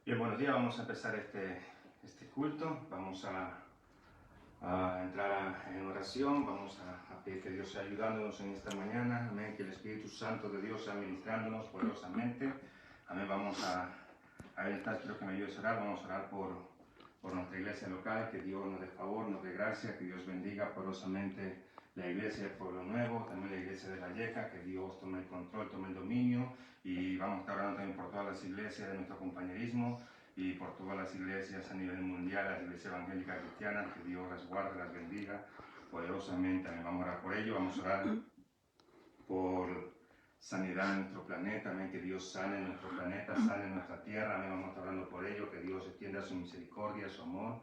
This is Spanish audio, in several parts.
Bien, buenos días. Vamos a empezar este culto. Vamos a entrar en oración. Vamos a pedir que Dios sea ayudándonos en esta mañana. Amén. Que el Espíritu Santo de Dios sea ministrándonos poderosamente. Amén. Vamos a estar, quiero que me ayudes a orar. Vamos a orar por nuestra iglesia local. Que Dios nos dé favor, nos dé gracia. Que Dios bendiga poderosamente la iglesia de Pueblo Nuevo, también la iglesia de Valleca. Que Dios tome el control, tome el dominio. Y vamos a estar orando también por todas las iglesias de nuestro compañerismo y por todas las iglesias a nivel mundial, las iglesias evangélicas cristianas, que Dios las guarde, las bendiga poderosamente. También vamos a orar por ello, vamos a orar por sanidad en nuestro planeta, amén, que Dios sane nuestro planeta, sane nuestra tierra, amén, vamos a estar orando por ello, que Dios extienda su misericordia, su amor.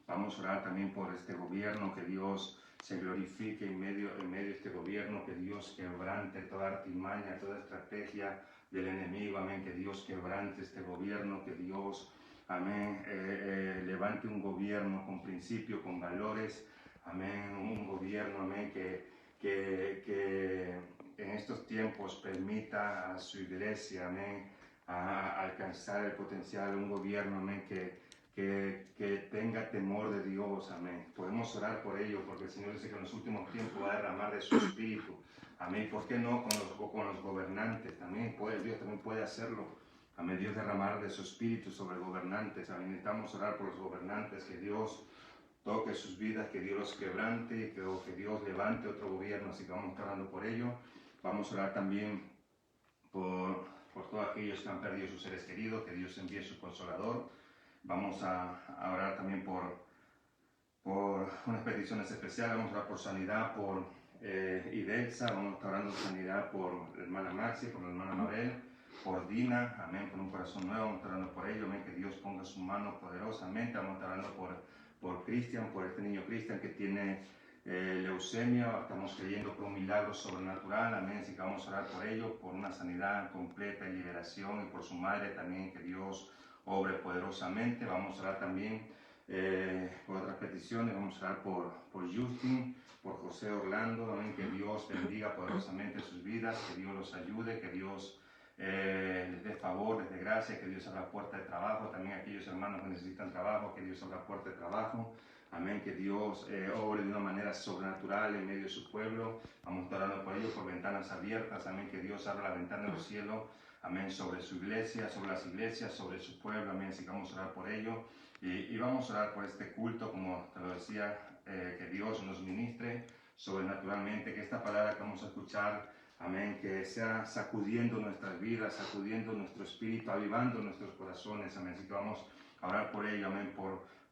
Vamos a orar también por este gobierno, que Dios se glorifique en medio de este gobierno, que Dios quebrante toda artimaña, toda estrategia del enemigo, amén, que Dios quebrante este gobierno, que Dios, amén, levante un gobierno con principio, con valores, amén, un gobierno, amén, que en estos tiempos permita a su iglesia, amén, a alcanzar el potencial, un gobierno, amén, que tenga temor de Dios, amén. Podemos orar por ello, porque el Señor dice que en los últimos tiempos va a derramar de su espíritu, amén. ¿Por qué no con los gobernantes? También Dios también puede hacerlo, amén. Dios derramar de su espíritu sobre gobernantes, amén. Necesitamos orar por los gobernantes, que Dios toque sus vidas, que Dios los quebrante, que Dios levante otro gobierno, así que vamos a estar orando por ello. Vamos a orar también por todos aquellos que han perdido sus seres queridos, que Dios envíe su consolador. Vamos a orar también por unas peticiones especiales. Vamos a orar por sanidad, por Idelsa. Vamos a estar orando por sanidad por la hermana Maxi, por la hermana Mabel, por Dina, amén, por un corazón nuevo. Vamos a estar orando por ello, amén, que Dios ponga su mano poderosamente. Vamos a estar orando por Cristian, por este niño Cristian que tiene leucemia. Estamos creyendo por un milagro sobrenatural, amén, así que vamos a orar por ello, por una sanidad completa y liberación, y por su madre también, que Dios obre poderosamente. Vamos a orar también por otras peticiones. Vamos a orar por Justin, por José Orlando, amén, que Dios bendiga poderosamente sus vidas, que Dios los ayude, que Dios les dé favor, les dé gracia, que Dios abra puerta de trabajo, también a aquellos hermanos que necesitan trabajo, que Dios abra puerta de trabajo, amén, que Dios obre de una manera sobrenatural en medio de su pueblo. Vamos a estar orando por ellos, por ventanas abiertas, amén, que Dios abra la ventana de los cielos, amén, sobre su iglesia, sobre las iglesias, sobre su pueblo, amén, así que vamos a orar por ello. Y vamos a orar por este culto, como te lo decía, que Dios nos ministre sobrenaturalmente, que esta palabra que vamos a escuchar, amén, que sea sacudiendo nuestras vidas, sacudiendo nuestro espíritu, avivando nuestros corazones, amén. Así que vamos a orar por ello, amén,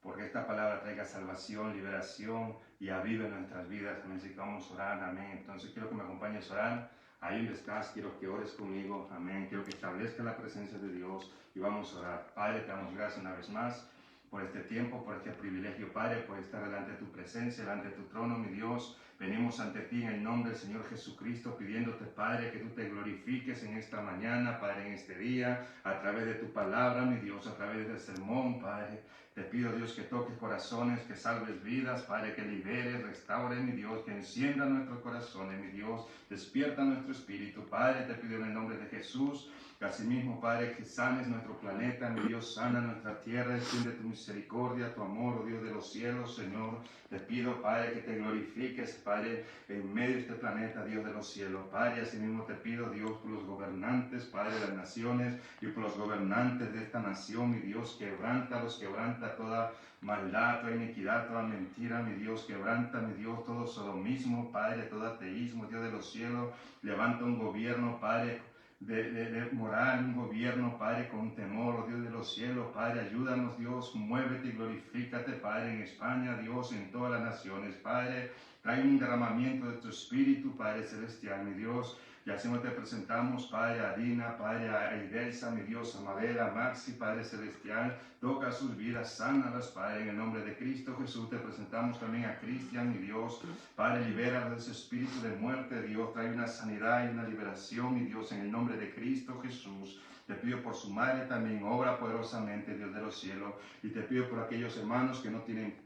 porque esta palabra traiga salvación, liberación y avive nuestras vidas, amén. Así que vamos a orar, amén. Entonces quiero que me acompañes a orar. Ahí donde estás, quiero que ores conmigo, amén. Quiero que establezca la presencia de Dios y vamos a orar. Padre, te damos gracias una vez más por este tiempo, por este privilegio, Padre, por estar delante de tu presencia, delante de tu trono, mi Dios. Venimos ante ti en el nombre del Señor Jesucristo, pidiéndote, Padre, que tú te glorifiques en esta mañana, Padre, en este día, a través de tu palabra, mi Dios, a través del sermón, Padre. Te pido, Dios, que toques corazones, que salves vidas, Padre, que liberes, restaure, mi Dios, que encienda nuestros corazones, mi Dios, despierta nuestro espíritu, Padre. Te pido en el nombre de Jesús, que asimismo, Padre, que sanes nuestro planeta, mi Dios, sana nuestra tierra, extiende tu misericordia, tu amor, oh Dios de los cielos, Señor. Te pido, Padre, que te glorifiques, Padre, en medio de este planeta, Dios de los cielos. Padre, asimismo te pido, Dios, por los gobernantes, Padre, de las naciones, y por los gobernantes de esta nación, mi Dios, quebrántalos, quebranta toda maldad, toda iniquidad, toda mentira, mi Dios, quebranta, mi Dios, todo sodomismo, Padre, todo ateísmo, Dios de los cielos. Levanta un gobierno, Padre, de moral, un gobierno, Padre, con temor, oh Dios de los cielos, Padre, ayúdanos, Dios, muévete y glorifícate, Padre, en España, Dios, en todas las naciones, Padre, trae un derramamiento de tu Espíritu, Padre Celestial, mi Dios. Y así te presentamos, Padre, a Dina, Padre, a Idelsa, mi Dios, a Mabel, a Maxi, Padre Celestial. Toca sus vidas, sánalas, Padre, en el nombre de Cristo Jesús. Te presentamos también a Cristian, mi Dios. Padre, libera de ese espíritu de muerte, Dios. Trae una sanidad y una liberación, mi Dios, en el nombre de Cristo Jesús. Te pido por su madre también, obra poderosamente, Dios de los cielos. Y te pido por aquellos hermanos que no tienen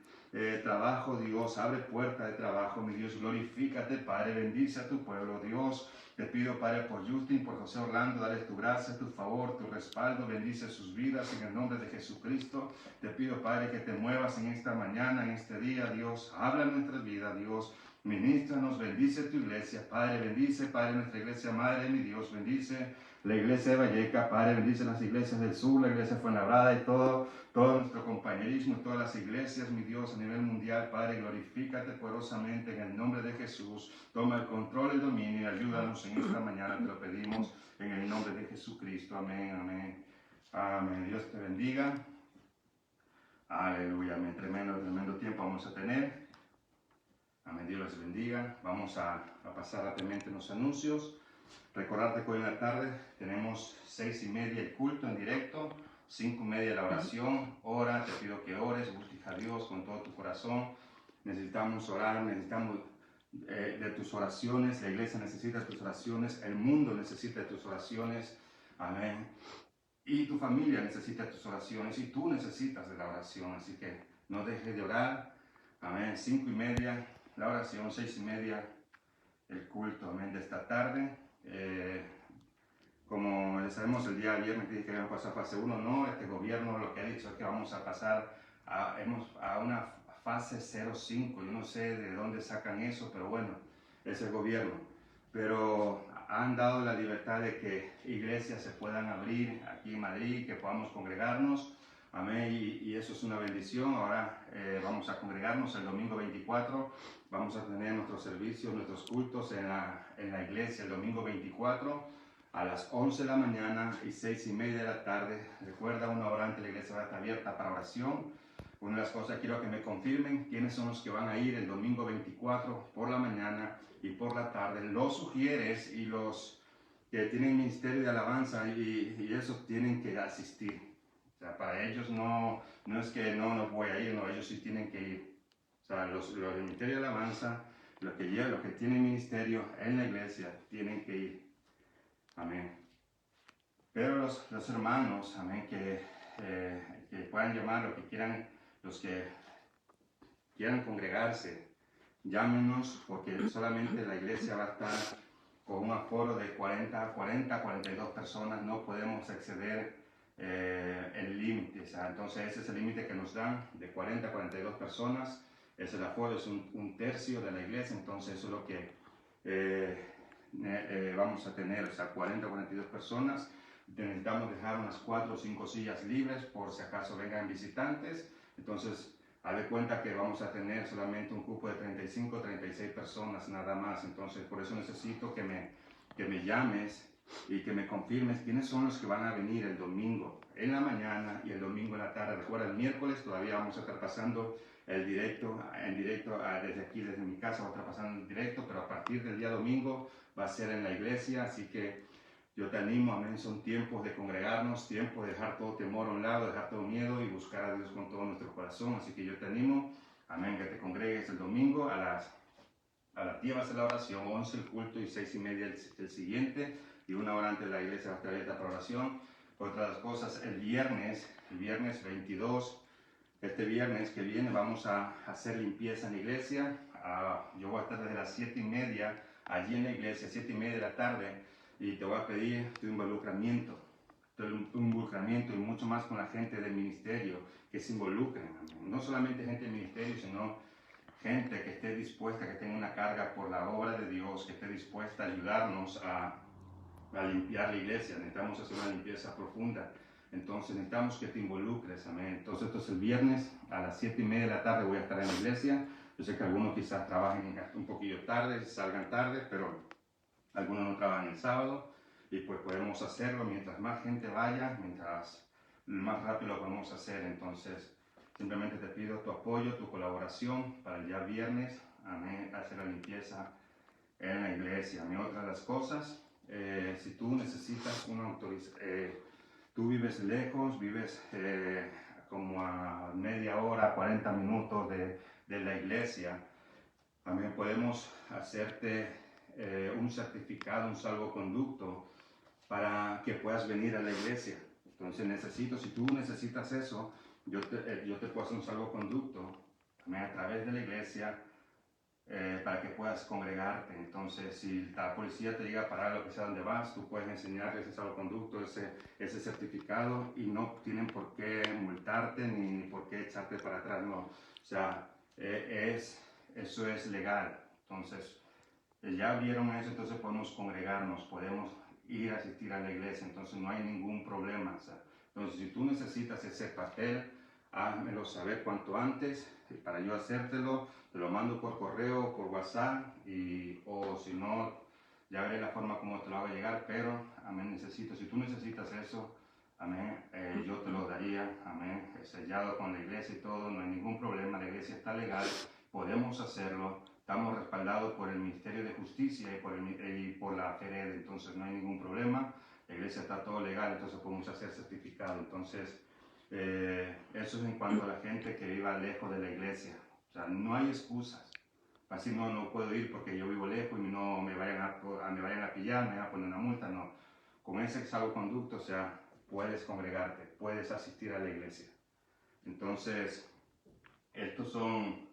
trabajo, Dios, abre puerta de trabajo, mi Dios, glorifícate, Padre, bendice a tu pueblo, Dios. Te pido, Padre, por Justin, por José Orlando, dale tu gracia, tu favor, tu respaldo, bendice sus vidas en el nombre de Jesucristo. Te pido, Padre, que te muevas en esta mañana, en este día, Dios, habla en nuestra vida, Dios. Ministranos, bendice tu iglesia, Padre, bendice, Padre, nuestra iglesia madre, mi Dios, bendice la iglesia de Valleca, Padre, bendice las iglesias del sur, la iglesia de Fuenlabrada y todo nuestro compañerismo, todas las iglesias, mi Dios, a nivel mundial, Padre, glorifícate poderosamente en el nombre de Jesús, toma el control y el dominio y ayúdanos en esta mañana, te lo pedimos en el nombre de Jesucristo, amén, amén, amén, Dios te bendiga, aleluya, amén, tremendo tiempo vamos a tener. Amén, Dios les bendiga. Vamos a pasar rápidamente los anuncios. Recordarte que hoy en la tarde tenemos 6:30 el culto en directo, 5:30 la oración. Ora, te pido que ores, busques a Dios con todo tu corazón. Necesitamos orar, necesitamos de tus oraciones. La iglesia necesita tus oraciones, el mundo necesita tus oraciones. Amén. Y tu familia necesita tus oraciones y tú necesitas de la oración. Así que no dejes de orar. Amén. 5:30 la oración, 6:30 el culto, amén, de esta tarde. Como ya sabemos, el día viernes dije que íbamos a pasar fase 1, no, este gobierno lo que ha dicho es que vamos a pasar a una fase 0.5, yo no sé de dónde sacan eso, pero bueno, es el gobierno. Pero han dado la libertad de que iglesias se puedan abrir aquí en Madrid, que podamos congregarnos. Amén, y eso es una bendición. Ahora vamos a congregarnos el domingo 24, vamos a tener nuestros servicios, nuestros cultos en la iglesia el domingo 24 a las 11 de la mañana y 6:30 de la tarde. Recuerda, una hora antes la iglesia va a estar abierta para oración. Una de las cosas quiero que me confirmen quiénes son los que van a ir el domingo 24 por la mañana y por la tarde. Los sugieres y los que tienen ministerio de alabanza y esos tienen que asistir. O sea, para ellos no es que no voy a ir, no, ellos sí tienen que ir. O sea, los del ministerio de alabanza, los que tienen ministerio en la iglesia, tienen que ir. Amén. Pero los hermanos, amén, que puedan llamar, los que quieran congregarse, llámenos, porque solamente la iglesia va a estar con un aforo de 42 personas, no podemos exceder el límite, o sea, entonces ese es el límite que nos dan, de 40 a 42 personas, es el aforo, es un tercio de la iglesia, entonces eso es lo que vamos a tener, o sea, 40 a 42 personas. Necesitamos dejar unas 4 o 5 sillas libres por si acaso vengan visitantes, entonces haz de cuenta que vamos a tener solamente un cupo de 35 o 36 personas nada más, entonces por eso necesito que me llames y que me confirmes quiénes son los que van a venir el domingo en la mañana y el domingo en la tarde. Recuerda, el miércoles todavía vamos a estar pasando en directo desde aquí, desde mi casa, va a estar pasando en directo, pero a partir del día domingo va a ser en la iglesia, así que yo te animo, amén, son tiempos de congregarnos, tiempos de dejar todo temor a un lado, dejar todo miedo y buscar a Dios con todo nuestro corazón, así que yo te animo, amén, que te congregues el domingo a las 10 va a ser la oración, 11 el culto y 6:30 el siguiente, y una hora antes la iglesia va a estar abierta para oración. Otras cosas, el viernes 22, este viernes que viene vamos a hacer limpieza en la iglesia. Yo voy a estar desde las 7:30 allí en la iglesia, 7:30 de la tarde, y te voy a pedir tu involucramiento y mucho más con la gente del ministerio, que se involucren. No solamente gente del ministerio, sino gente que esté dispuesta, que tenga una carga por la obra de Dios, que esté dispuesta a ayudarnos a limpiar la iglesia. Necesitamos hacer una limpieza profunda. Entonces necesitamos que te involucres, amén. Entonces esto es el viernes a las 7:30 de la tarde voy a estar en la iglesia. Yo sé que algunos quizás trabajen un poquillo tarde, salgan tarde, pero algunos no trabajan el sábado. Y pues podemos hacerlo mientras más gente vaya, mientras más rápido lo podemos hacer. Entonces simplemente te pido tu apoyo, tu colaboración para el día viernes, amén, hacer la limpieza en la iglesia. Amén. Otra de las cosas, si tú necesitas una autorización, tú vives lejos, vives como a media hora, 40 minutos de la iglesia, también podemos hacerte un certificado, un salvoconducto para que puedas venir a la iglesia. Entonces si tú necesitas eso, yo te puedo hacer un salvoconducto, amén, a través de la iglesia, para que puedas congregarte. Entonces, si la policía te llega a parar lo que sea donde vas, tú puedes enseñarles ese salvoconducto, ese certificado, y no tienen por qué multarte ni por qué echarte para atrás, no. O sea, eso es legal. Entonces, ya vieron eso, entonces podemos congregarnos, podemos ir a asistir a la iglesia, entonces no hay ningún problema. O sea, entonces, si tú necesitas ese papel, házmelo saber cuanto antes para yo hacértelo. Te lo mando por correo, por WhatsApp, o si no, ya veré la forma como te lo hago llegar, pero, amén, si tú necesitas eso, amén, yo te lo daría, amén, sellado con la iglesia y todo, no hay ningún problema, la iglesia está legal, podemos hacerlo, estamos respaldados por el Ministerio de Justicia y por la FERED, entonces no hay ningún problema, la iglesia está todo legal, entonces podemos hacer certificado, entonces eso es en cuanto a la gente que viva lejos de la iglesia. O sea, no hay excusas. Así no puedo ir porque yo vivo lejos y no me vayan a pillar, me van a poner una multa, no. Con ese salvoconducto, o sea, puedes congregarte, puedes asistir a la iglesia. Entonces, estos son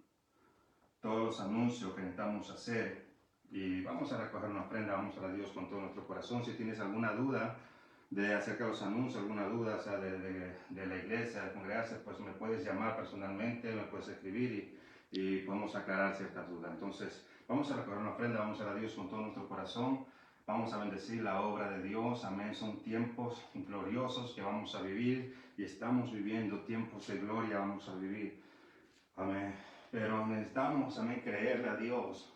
todos los anuncios que necesitamos hacer y vamos a recoger una ofrenda, vamos a dar a Dios con todo nuestro corazón. Si tienes alguna duda acerca de los anuncios, alguna duda, o sea, de la iglesia, de congregarse, pues me puedes llamar personalmente, me puedes escribir y podemos aclarar ciertas dudas. Entonces, vamos a recoger una ofrenda, vamos a dar a Dios con todo nuestro corazón, vamos a bendecir la obra de Dios, amén. Son tiempos gloriosos que vamos a vivir y estamos viviendo tiempos de gloria, vamos a vivir, amén. Pero necesitamos, amén, creerle a Dios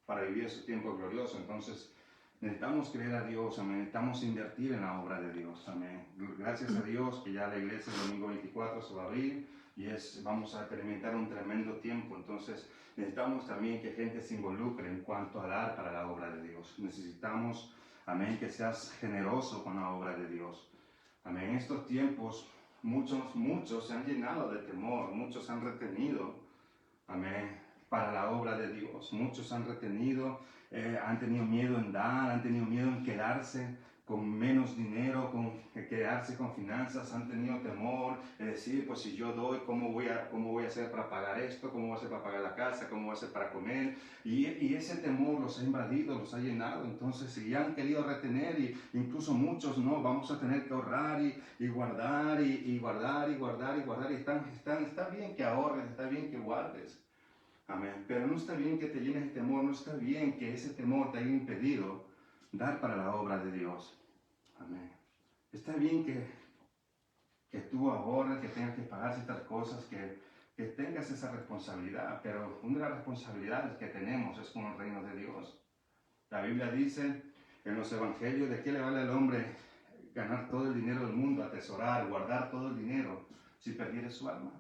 para vivir esos tiempos gloriosos. Entonces, necesitamos creer a Dios, amén. Necesitamos invertir en la obra de Dios, amén. Gracias a Dios que ya la iglesia el domingo 24 se va a abrir y vamos a experimentar un tremendo tiempo. Entonces, necesitamos también que gente se involucre en cuanto a dar para la obra de Dios. Necesitamos, amén, que seas generoso con la obra de Dios. Amén. En estos tiempos, muchos se han llenado de temor, muchos han retenido, amén, para la obra de Dios. Muchos han retenido, han tenido miedo en dar, han tenido miedo en quedarse con menos dinero, quedarse con finanzas, han tenido temor de decir, pues si yo doy, ¿cómo voy a hacer para pagar esto? ¿Cómo voy a hacer para pagar la casa? ¿Cómo voy a hacer para comer? Y ese temor los ha invadido, los ha llenado. Entonces, si han querido retener, y incluso muchos, no, vamos a tener que ahorrar y guardar y guardar y guardar y guardar. Y está bien que ahorres, está bien que guardes. Amén. Pero no está bien que te llenes de temor, no está bien que ese temor te haya impedido dar para la obra de Dios. Amén. Está bien que tú ahorres, que tengas que pagar ciertas cosas, que tengas esa responsabilidad, pero una de las responsabilidades que tenemos es con el reino de Dios. La Biblia dice en los evangelios, ¿de qué le vale al hombre ganar todo el dinero del mundo, atesorar, guardar todo el dinero, si perdiere su alma?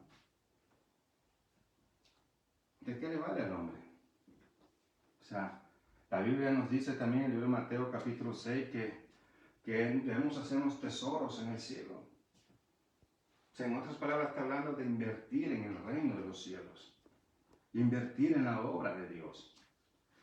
¿De qué le vale al hombre? O sea, la Biblia nos dice también en el libro de Mateo capítulo 6 que debemos hacernos tesoros en el cielo. O sea, en otras palabras está hablando de invertir en el reino de los cielos. Invertir en la obra de Dios.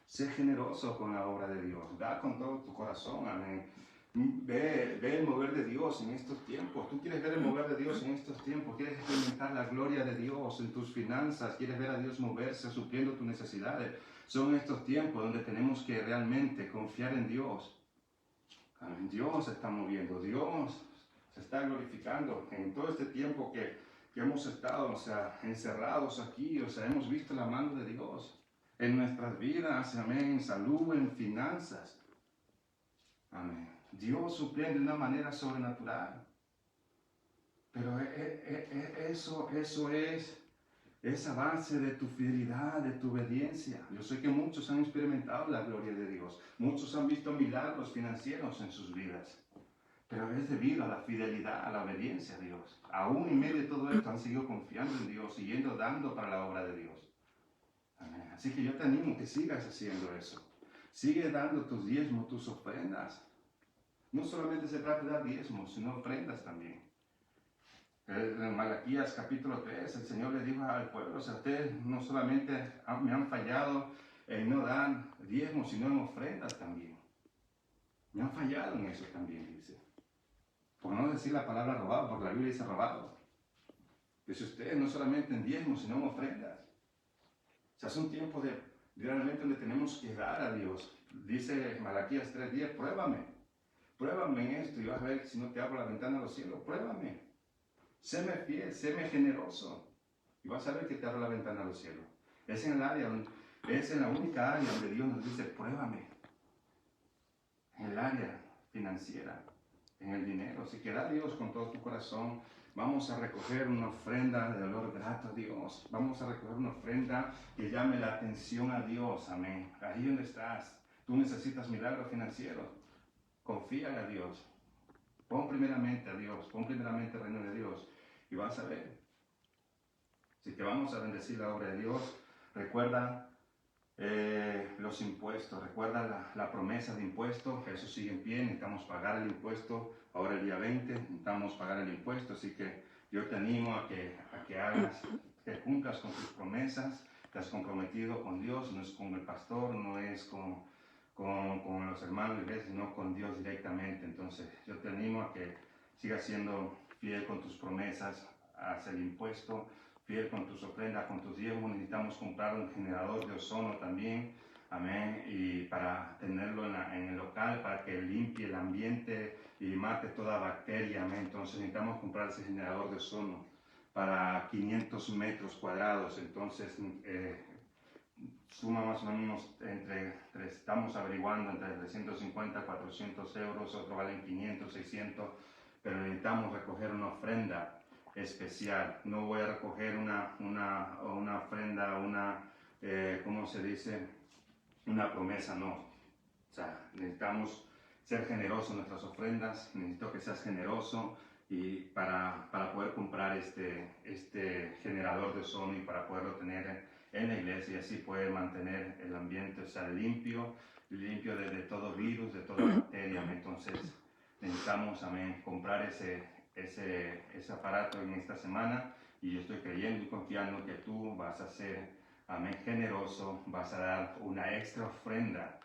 Sé generoso con la obra de Dios. Da con todo tu corazón, amén. Ve el mover de Dios en estos tiempos. Tú quieres ver el mover de Dios en estos tiempos. Quieres experimentar la gloria de Dios en tus finanzas. Quieres ver a Dios moverse, supliendo tus necesidades. Son estos tiempos donde tenemos que realmente confiar en Dios. Amén. Dios se está moviendo. Dios se está glorificando. En todo este tiempo que hemos estado, o sea, encerrados aquí, o sea, hemos visto la mano de Dios en nuestras vidas, amén, en salud, en finanzas. Amén. Dios suple de una manera sobrenatural. Pero eso es a base de tu fidelidad, de tu obediencia. Yo sé que muchos han experimentado la gloria de Dios. Muchos han visto milagros financieros en sus vidas. Pero es debido a la fidelidad, a la obediencia a Dios. Aún en medio de todo esto han seguido confiando en Dios, siguiendo dando para la obra de Dios. Amén. Así que yo te animo que sigas haciendo eso. Sigue dando tus diezmos, tus ofrendas. No solamente se trata de dar diezmos, sino ofrendas también. En Malaquías capítulo 3, el Señor le dijo al pueblo, o sea, ustedes no solamente me han fallado en no dar diezmos, sino en ofrendas también. Me han fallado en eso también, dice. Por no decir la palabra robado, porque la Biblia dice robado. Dice ustedes no solamente en diezmos, sino en ofrendas. sea, es un tiempo de realmente donde tenemos que dar a Dios. Dice Malaquías 3:10, pruébame en esto y vas a ver si no te abro la ventana de los cielos, pruébame. Séme fiel, séme generoso y vas a ver que te abro la ventana de los cielos. Es en la única área donde Dios nos dice, pruébame. En el área financiera, en el dinero. Si queda Dios con todo tu corazón, vamos a recoger una ofrenda de olor grato a Dios. Vamos a recoger una ofrenda que llame la atención a Dios. Amén. Ahí donde estás, tú necesitas milagros financieros. Confía a Dios. Pon primeramente a Dios. Pon primeramente el reino de Dios. Y vas a ver. Si te vamos a bendecir la obra de Dios, recuerda los impuestos, recuerda la promesa de impuestos, eso sigue en pie, necesitamos pagar el impuesto, ahora el día 20 necesitamos pagar el impuesto, así que yo te animo a que que cumplas con tus promesas, te has comprometido con Dios, no es con el pastor, no es con los hermanos de iglesia, sino con Dios directamente. Entonces yo te animo a que sigas siendo fiel con tus promesas, hacia el impuesto, fiel con tus ofrendas, con tus diezmos. Necesitamos comprar un generador de ozono también, amén, y para tenerlo en el local, para que limpie el ambiente y mate toda bacteria, amén. Entonces necesitamos comprar ese generador de ozono para 500 metros cuadrados, entonces suma más o menos estamos averiguando entre 350 400 euros, otros valen 500, 600, pero necesitamos recoger una ofrenda especial. No voy a recoger una ofrenda, ¿cómo se dice? Una promesa, no. O sea, necesitamos ser generosos en nuestras ofrendas, necesito que seas generoso y para poder comprar este generador de ozono y para poderlo tener en la iglesia y así poder mantener el ambiente, o sea, limpio de todo virus, de toda bacteria. Entonces necesitamos, amén, comprar ese aparato en esta semana y yo estoy creyendo y confiando que tú vas a ser, amén, generoso, vas a dar una extra ofrenda,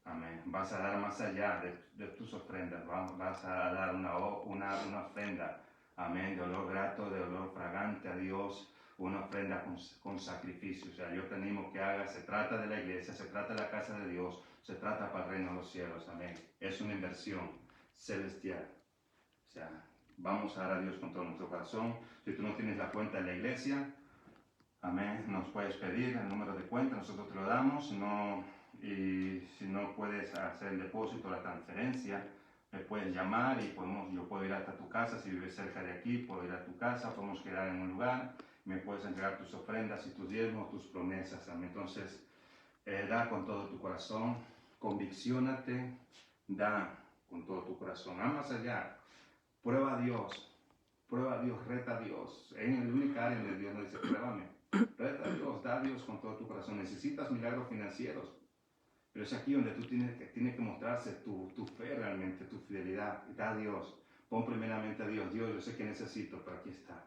amén, vas a dar más allá de tus ofrendas, vas a dar una ofrenda, amén, de olor grato, de olor fragante a Dios, una ofrenda con sacrificio. O sea, yo te animo que hagas, se trata de la iglesia, se trata de la casa de Dios, se trata para el reino de los cielos, amén, es una inversión celestial. O sea, vamos a dar a Dios con todo nuestro corazón. Si tú no tienes la cuenta de la iglesia, amén, nos puedes pedir el número de cuenta, nosotros te lo damos. Y si no puedes hacer el depósito, la transferencia, me puedes llamar y yo puedo ir hasta tu casa. Si vives cerca de aquí, puedo ir a tu casa, podemos quedar en un lugar, me puedes entregar tus ofrendas y tus diezmos, tus promesas. Amén. Entonces, da con todo tu corazón, convicciónate, da con todo tu corazón, más allá. Prueba a Dios, reta a Dios. En el único área donde Dios nos dice, pruébame, reta a Dios, da a Dios con todo tu corazón. Necesitas milagros financieros, pero es aquí donde tú tienes que mostrarse tu fe realmente, tu fidelidad. Da a Dios, pon primeramente a Dios. Dios, yo sé que necesito, pero aquí está.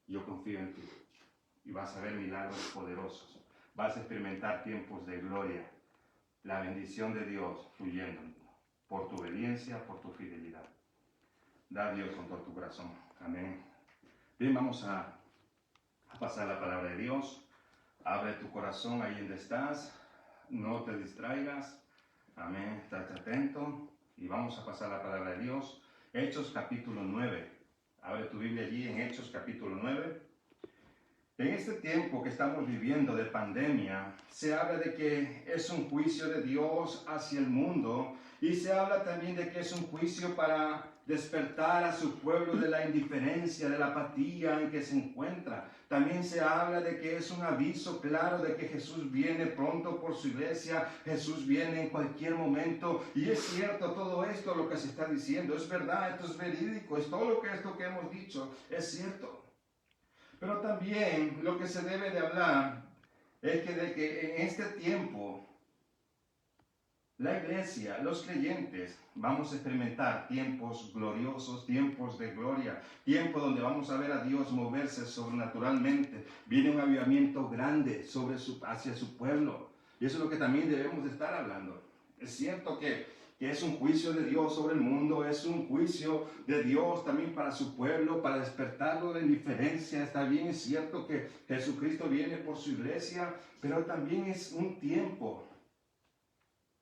Yo confío en ti y vas a ver milagros poderosos. Vas a experimentar tiempos de gloria, la bendición de Dios fluyendo por tu obediencia, por tu fidelidad. Da a Dios con todo tu corazón. Amén. Bien, vamos a pasar la palabra de Dios. Abre tu corazón ahí donde estás. No te distraigas. Amén. Estate atento. Y vamos a pasar la palabra de Dios. Hechos capítulo 9. Abre tu Biblia allí en Hechos capítulo 9. En este tiempo que estamos viviendo de pandemia, se habla de que es un juicio de Dios hacia el mundo y se habla también de que es un juicio para despertar a su pueblo de la indiferencia, de la apatía en que se encuentra. También se habla de que es un aviso claro de que Jesús viene pronto por su iglesia, Jesús viene en cualquier momento. Y es cierto todo esto lo que se está diciendo, es verdad, esto es verídico, es todo esto que hemos dicho, es cierto. Pero también lo que se debe de hablar es de que en este tiempo la iglesia, los creyentes, vamos a experimentar tiempos gloriosos, tiempos de gloria, tiempos donde vamos a ver a Dios moverse sobrenaturalmente. Viene un avivamiento grande hacia su pueblo. Y eso es lo que también debemos de estar hablando. Es cierto que que es un juicio de Dios sobre el mundo, es un juicio de Dios también para su pueblo, para despertarlo de la indiferencia. Está bien, es cierto que Jesucristo viene por su iglesia, pero también es un tiempo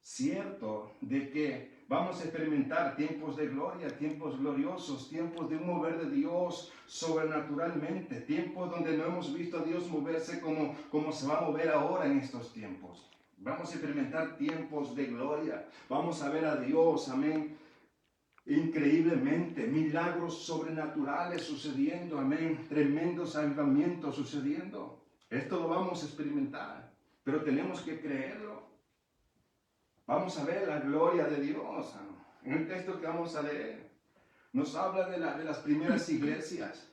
cierto de que vamos a experimentar tiempos de gloria, tiempos gloriosos, tiempos de un mover de Dios sobrenaturalmente, tiempos donde no hemos visto a Dios moverse como se va a mover ahora en estos tiempos. Vamos a experimentar tiempos de gloria, vamos a ver a Dios, amén, increíblemente, milagros sobrenaturales sucediendo, amén, tremendos avivamientos sucediendo. Esto lo vamos a experimentar, pero tenemos que creerlo. Vamos a ver la gloria de Dios. En el texto que vamos a leer, nos habla de las primeras iglesias.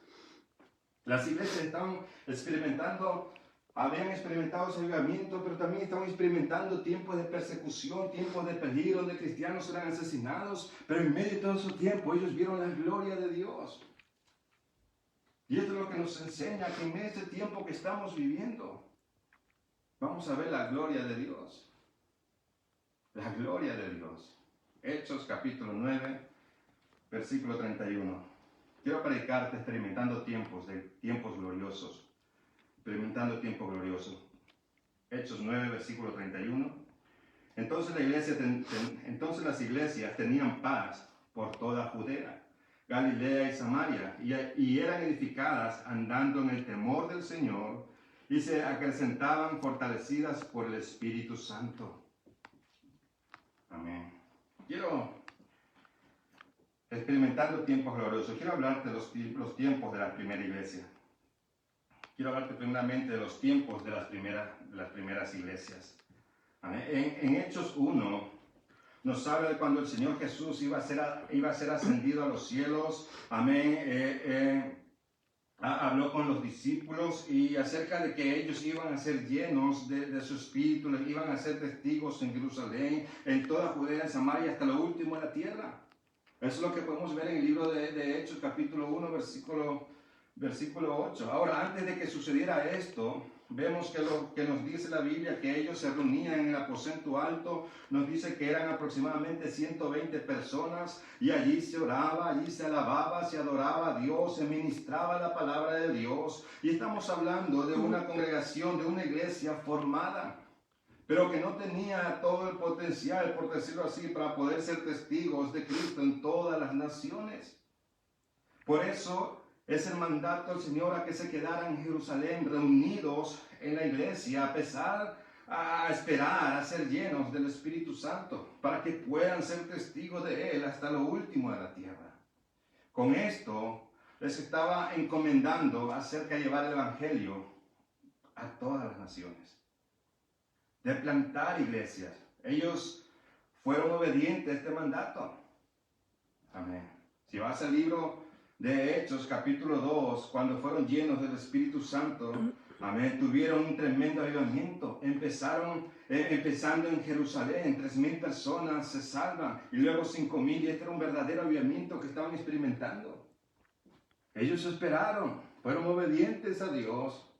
Las iglesias están experimentando, habían experimentado ese avivamiento, pero también estaban experimentando tiempos de persecución, tiempos de peligro, donde cristianos eran asesinados, pero en medio de todo ese tiempo ellos vieron la gloria de Dios. Y esto es lo que nos enseña, que en este tiempo que estamos viviendo, vamos a ver la gloria de Dios. La gloria de Dios. Hechos capítulo 9, versículo 31. Quiero predicarte experimentando tiempos gloriosos. Experimentando tiempo glorioso. Hechos 9, versículo 31. Entonces las iglesias tenían paz por toda Judea, Galilea y Samaria, y eran edificadas andando en el temor del Señor, y se acrecentaban fortalecidas por el Espíritu Santo. Amén. Experimentando tiempos gloriosos, quiero hablarte de los tiempos de la primera iglesia. Quiero hablarte primeramente de los tiempos de las primeras iglesias. Amén. En Hechos 1 nos habla de cuando el Señor Jesús iba a ser ascendido a los cielos. Amén. Habló con los discípulos y acerca de que ellos iban a ser llenos de su espíritu, iban a ser testigos en Jerusalén, en toda Judea, en Samaria, hasta lo último de la tierra. Eso es lo que podemos ver en el libro de Hechos, capítulo 1, versículo 8. Ahora, antes de que sucediera esto, vemos que lo que nos dice la Biblia, que ellos se reunían en el aposento alto, nos dice que eran aproximadamente 120 personas, y allí se oraba, allí se alababa, se adoraba a Dios, se ministraba la palabra de Dios. Y estamos hablando de una congregación, de una iglesia formada, pero que no tenía todo el potencial, por decirlo así, para poder ser testigos de Cristo en todas las naciones. Por eso es el mandato del Señor a que se quedaran en Jerusalén reunidos en la iglesia, a esperar a ser llenos del Espíritu Santo, para que puedan ser testigos de Él hasta lo último de la tierra. Con esto les estaba encomendando acerca de llevar el Evangelio a todas las naciones, de plantar iglesias. Ellos fueron obedientes a este mandato. Amén. Si vas al libro de Hechos, capítulo 2, cuando fueron llenos del Espíritu Santo, amén, tuvieron un tremendo avivamiento. Empezando en Jerusalén, 3,000 personas se salvan, y luego 5,000, y este era un verdadero avivamiento que estaban experimentando. Ellos esperaron, fueron obedientes a Dios,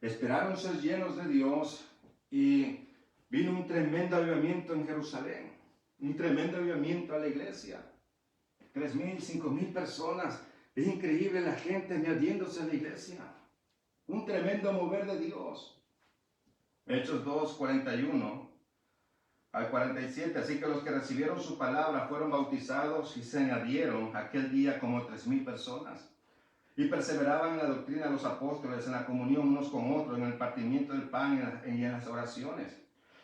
esperaron ser llenos de Dios, y vino un tremendo avivamiento en Jerusalén, un tremendo avivamiento a la iglesia. 3,000, 5,000 personas. Es increíble la gente añadiéndose a la iglesia. Un tremendo mover de Dios. Hechos 2, 41 al 47. Así que los que recibieron su palabra fueron bautizados y se añadieron aquel día como 3,000 personas. Y perseveraban en la doctrina de los apóstoles, en la comunión unos con otros, en el partimiento del pan y en las oraciones.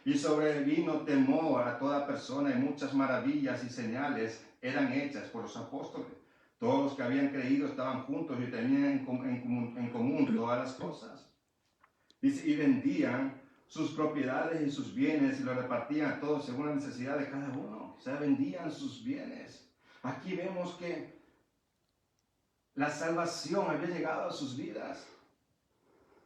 Y sobrevino temor a toda persona, y muchas maravillas y señales eran hechas por los apóstoles. Todos los que habían creído estaban juntos y tenían en común todas las cosas. Y vendían sus propiedades y sus bienes y los repartían a todos según la necesidad de cada uno. O sea, vendían sus bienes. Aquí vemos que la salvación había llegado a sus vidas.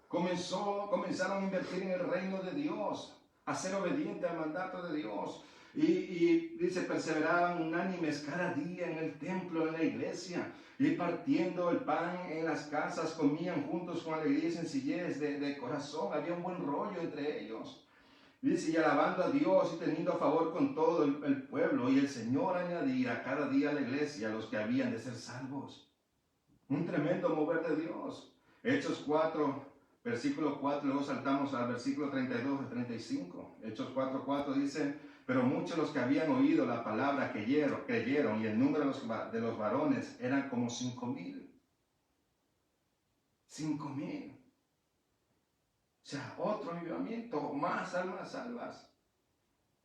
Comenzaron a invertir en el reino de Dios, a ser obedientes al mandato de Dios. Y dice, perseveraban unánimes cada día en el templo, en la iglesia, y partiendo el pan en las casas, comían juntos con alegría y sencillez de corazón. Había un buen rollo entre ellos. Dice, y alabando a Dios y teniendo a favor con todo el pueblo, y el Señor añadía cada día a la iglesia a los que habían de ser salvos. Un tremendo mover de Dios. Hechos 4, versículo 4, luego saltamos al versículo 32 al 35. Hechos 4:4 dice, pero muchos los que habían oído la palabra creyeron, y el número de los varones eran como 5,000. 5,000. O sea, otro avivamiento, más almas salvas.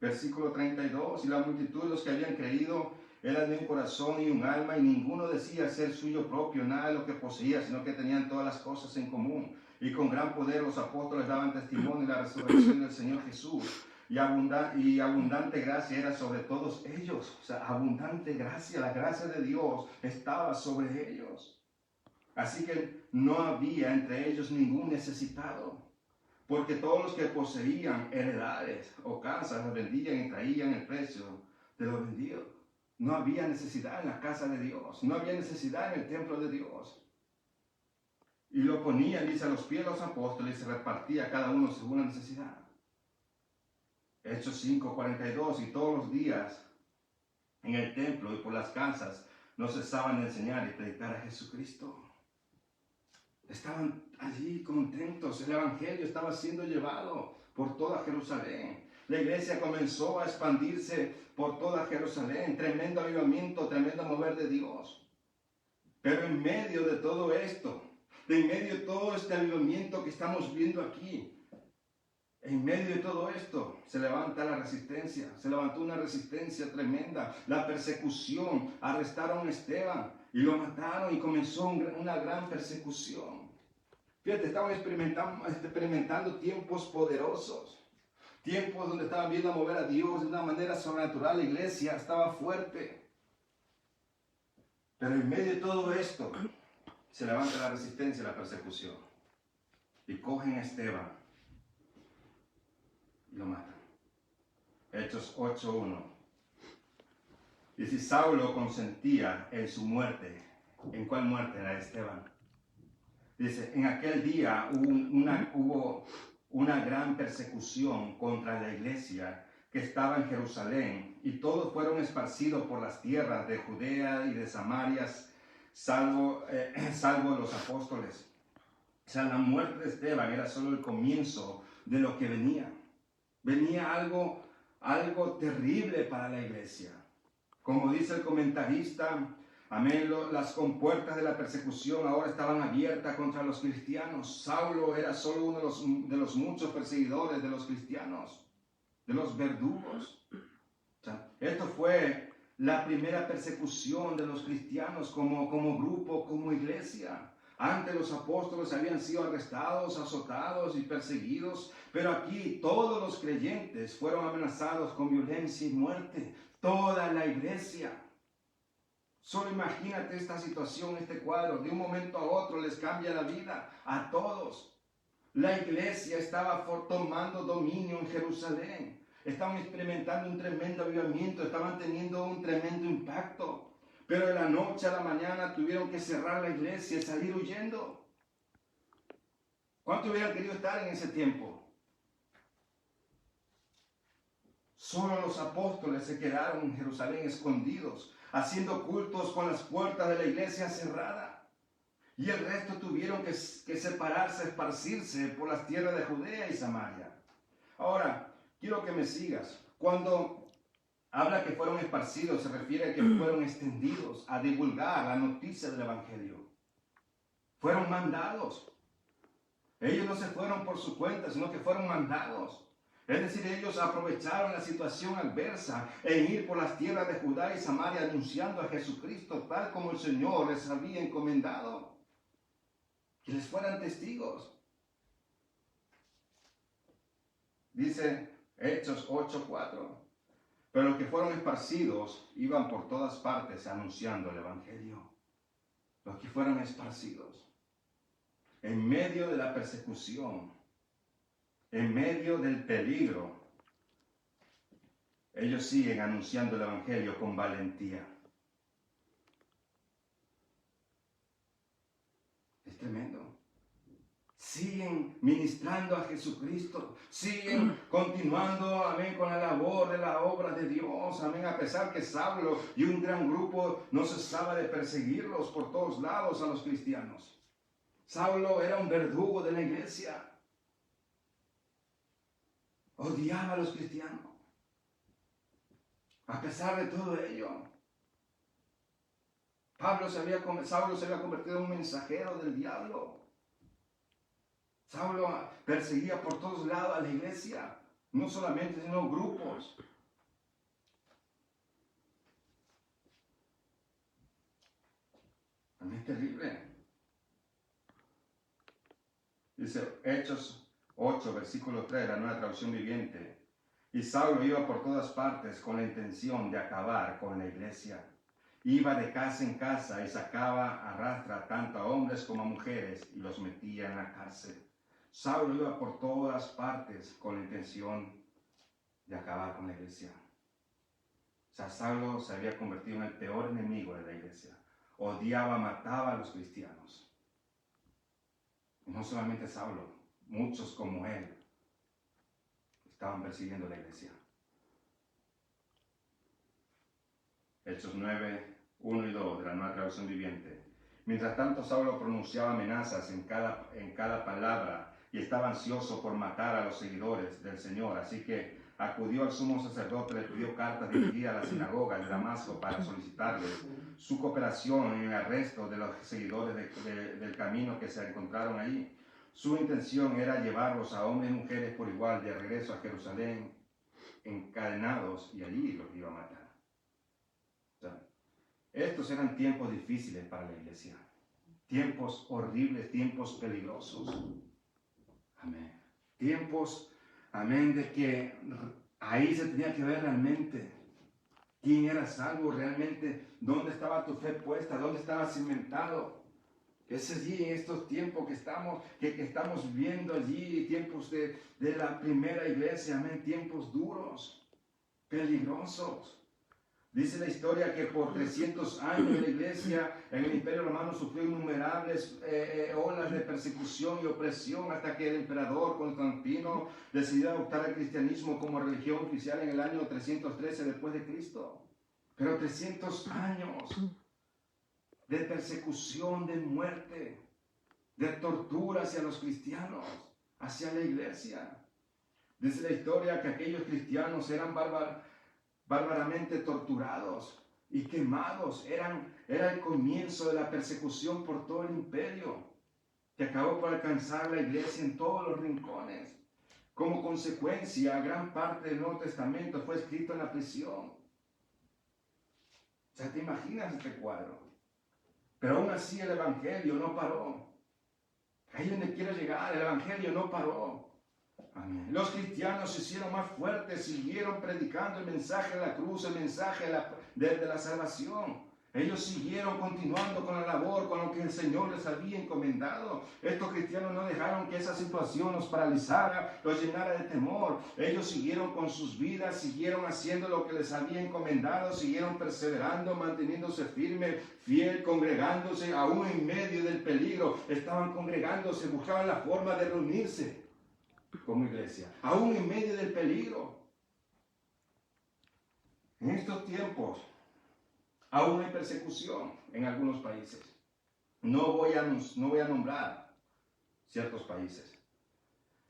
Versículo 32, y la multitud de los que habían creído era de un corazón y un alma, y ninguno decía ser suyo propio nada de lo que poseía, sino que tenían todas las cosas en común. Y con gran poder los apóstoles daban testimonio de la resurrección del Señor Jesús. Y abundante gracia era sobre todos ellos. O sea, abundante gracia, la gracia de Dios estaba sobre ellos. Así que no había entre ellos ningún necesitado, porque todos los que poseían heredades o casas las vendían y traían el precio de lo vendido. No había necesidad en la casa de Dios, no había necesidad en el templo de Dios. Y lo ponían, dice, a los pies de los apóstoles, y se repartía cada uno según la necesidad. Hechos 5:42, y todos los días en el templo y por las casas no cesaban de enseñar y predicar a Jesucristo. Estaban allí contentos, el evangelio estaba siendo llevado por toda Jerusalén. La iglesia comenzó a expandirse por toda Jerusalén, tremendo avivamiento, tremendo mover de Dios. Pero en medio de todo esto, en medio de todo este avivamiento que estamos viendo aquí, en medio de todo esto se levanta la resistencia, se levantó una resistencia tremenda, la persecución, arrestaron a Esteban y lo mataron y comenzó una gran persecución. Fíjate, estaban experimentando tiempos poderosos, tiempos donde estaban viendo a mover a Dios de una manera sobrenatural, la iglesia estaba fuerte. Pero en medio de todo esto se levanta la resistencia, la persecución y cogen a Esteban y lo matan. Hechos 8:1. Y si Saulo consentía en su muerte, ¿en cuál muerte? La de Esteban. Dice, en aquel día hubo una gran persecución contra la iglesia que estaba en Jerusalén, y todos fueron esparcidos por las tierras de Judea y de Samaria, salvo los apóstoles. O sea, la muerte de Esteban era solo el comienzo de lo que venía. Venía algo terrible para la iglesia. Como dice el comentarista, amén, las compuertas de la persecución ahora estaban abiertas contra los cristianos. Saulo era solo uno de los muchos perseguidores de los cristianos, de los verdugos. O sea, esto fue la primera persecución de los cristianos como grupo, como iglesia. Antes los apóstoles habían sido arrestados, azotados y perseguidos, pero aquí todos los creyentes fueron amenazados con violencia y muerte. Toda la iglesia. Solo imagínate esta situación, este cuadro. De un momento a otro les cambia la vida a todos. La iglesia estaba tomando dominio en Jerusalén. Estaban experimentando un tremendo avivamiento, estaban teniendo un tremendo impacto. Pero de la noche a la mañana tuvieron que cerrar la iglesia y salir huyendo. ¿Cuánto hubieran querido estar en ese tiempo? Solo los apóstoles se quedaron en Jerusalén escondidos, haciendo cultos con las puertas de la iglesia cerradas. Y el resto tuvieron que separarse, esparcirse por las tierras de Judea y Samaria. Ahora, quiero que me sigas. Cuando habla que fueron esparcidos, se refiere a que fueron extendidos a divulgar la noticia del evangelio. Fueron mandados. Ellos no se fueron por su cuenta, sino que fueron mandados. Es decir, ellos aprovecharon la situación adversa en ir por las tierras de Judá y Samaria anunciando a Jesucristo tal como el Señor les había encomendado. Que les fueran testigos. Dice Hechos 8:4. Pero los que fueron esparcidos iban por todas partes anunciando el evangelio. Los que fueron esparcidos. En medio de la persecución, en medio del peligro, ellos siguen anunciando el evangelio con valentía. Es tremendo. siguen ministrando a Jesucristo, siguen continuando, amén, con la labor de la obra de Dios, amén, a pesar que Saulo y un gran grupo no cesaba de perseguirlos por todos lados a los cristianos. Saulo era un verdugo de la iglesia, odiaba a los cristianos. A pesar de todo ello, Saulo se había convertido en un mensajero del diablo. Saulo perseguía por todos lados a la iglesia, no solamente, sino grupos. Es terrible. Dice Hechos 8, versículo 3, la Nueva Traducción Viviente. Y Saulo iba por todas partes con la intención de acabar con la iglesia. Iba de casa en casa y sacaba a rastra tanto a hombres como a mujeres y los metía en la cárcel. Saulo iba por todas partes con la intención de acabar con la iglesia. O sea, Saulo se había convertido en el peor enemigo de la iglesia. Odiaba, mataba a los cristianos. Y no solamente Saulo, muchos como él estaban persiguiendo la iglesia. Hechos 9, 1 y 2 de la Nueva Traducción Viviente. Mientras tanto, Saulo pronunciaba amenazas en cada palabra y estaba ansioso por matar a los seguidores del Señor. Así que acudió al sumo sacerdote, le pidió cartas dirigidas a la sinagoga de Damasco para solicitarles su cooperación en el arresto de los seguidores del camino que se encontraron allí. Su intención era llevarlos a hombres y mujeres por igual de regreso a Jerusalén encadenados y allí los iba a matar. O sea, estos eran tiempos difíciles para la iglesia, tiempos horribles, tiempos peligrosos. Amén. Tiempos, amén, de que ahí se tenía que ver realmente quién era salvo realmente, dónde estaba tu fe puesta, dónde estaba cimentado. Es allí en estos tiempos que estamos viendo allí, tiempos de la primera iglesia, amén, tiempos duros, peligrosos. Dice la historia que por 300 años la iglesia en el Imperio Romano sufrió innumerables olas de persecución y opresión hasta que el emperador Constantino decidió adoptar el cristianismo como religión oficial en el año 313 después de Cristo. Pero 300 años de persecución, de muerte, de tortura hacia los cristianos, hacia la iglesia. Dice la historia que aquellos cristianos eran bárbaramente torturados y quemados. Era el comienzo de la persecución por todo el imperio, que acabó por alcanzar la iglesia en todos los rincones. Como consecuencia, gran parte del Nuevo Testamento fue escrito en la prisión. O sea, ¿te imaginas este cuadro? Pero aún así el evangelio no paró. Ahí donde quiero llegar, el evangelio no paró. Amén. Los cristianos se hicieron más fuertes, siguieron predicando el mensaje de la cruz, el mensaje de la salvación. Ellos siguieron continuando con la labor, con lo que el Señor les había encomendado. Estos cristianos no dejaron que esa situación los paralizara, los llenara de temor. Ellos siguieron con sus vidas, siguieron haciendo lo que les había encomendado, siguieron perseverando, manteniéndose firme, fiel, congregándose, aún en medio del peligro. Estaban congregándose, buscaban la forma de reunirse como iglesia, aún en medio del peligro. En estos tiempos aún hay persecución en algunos países. No voy a nombrar ciertos países,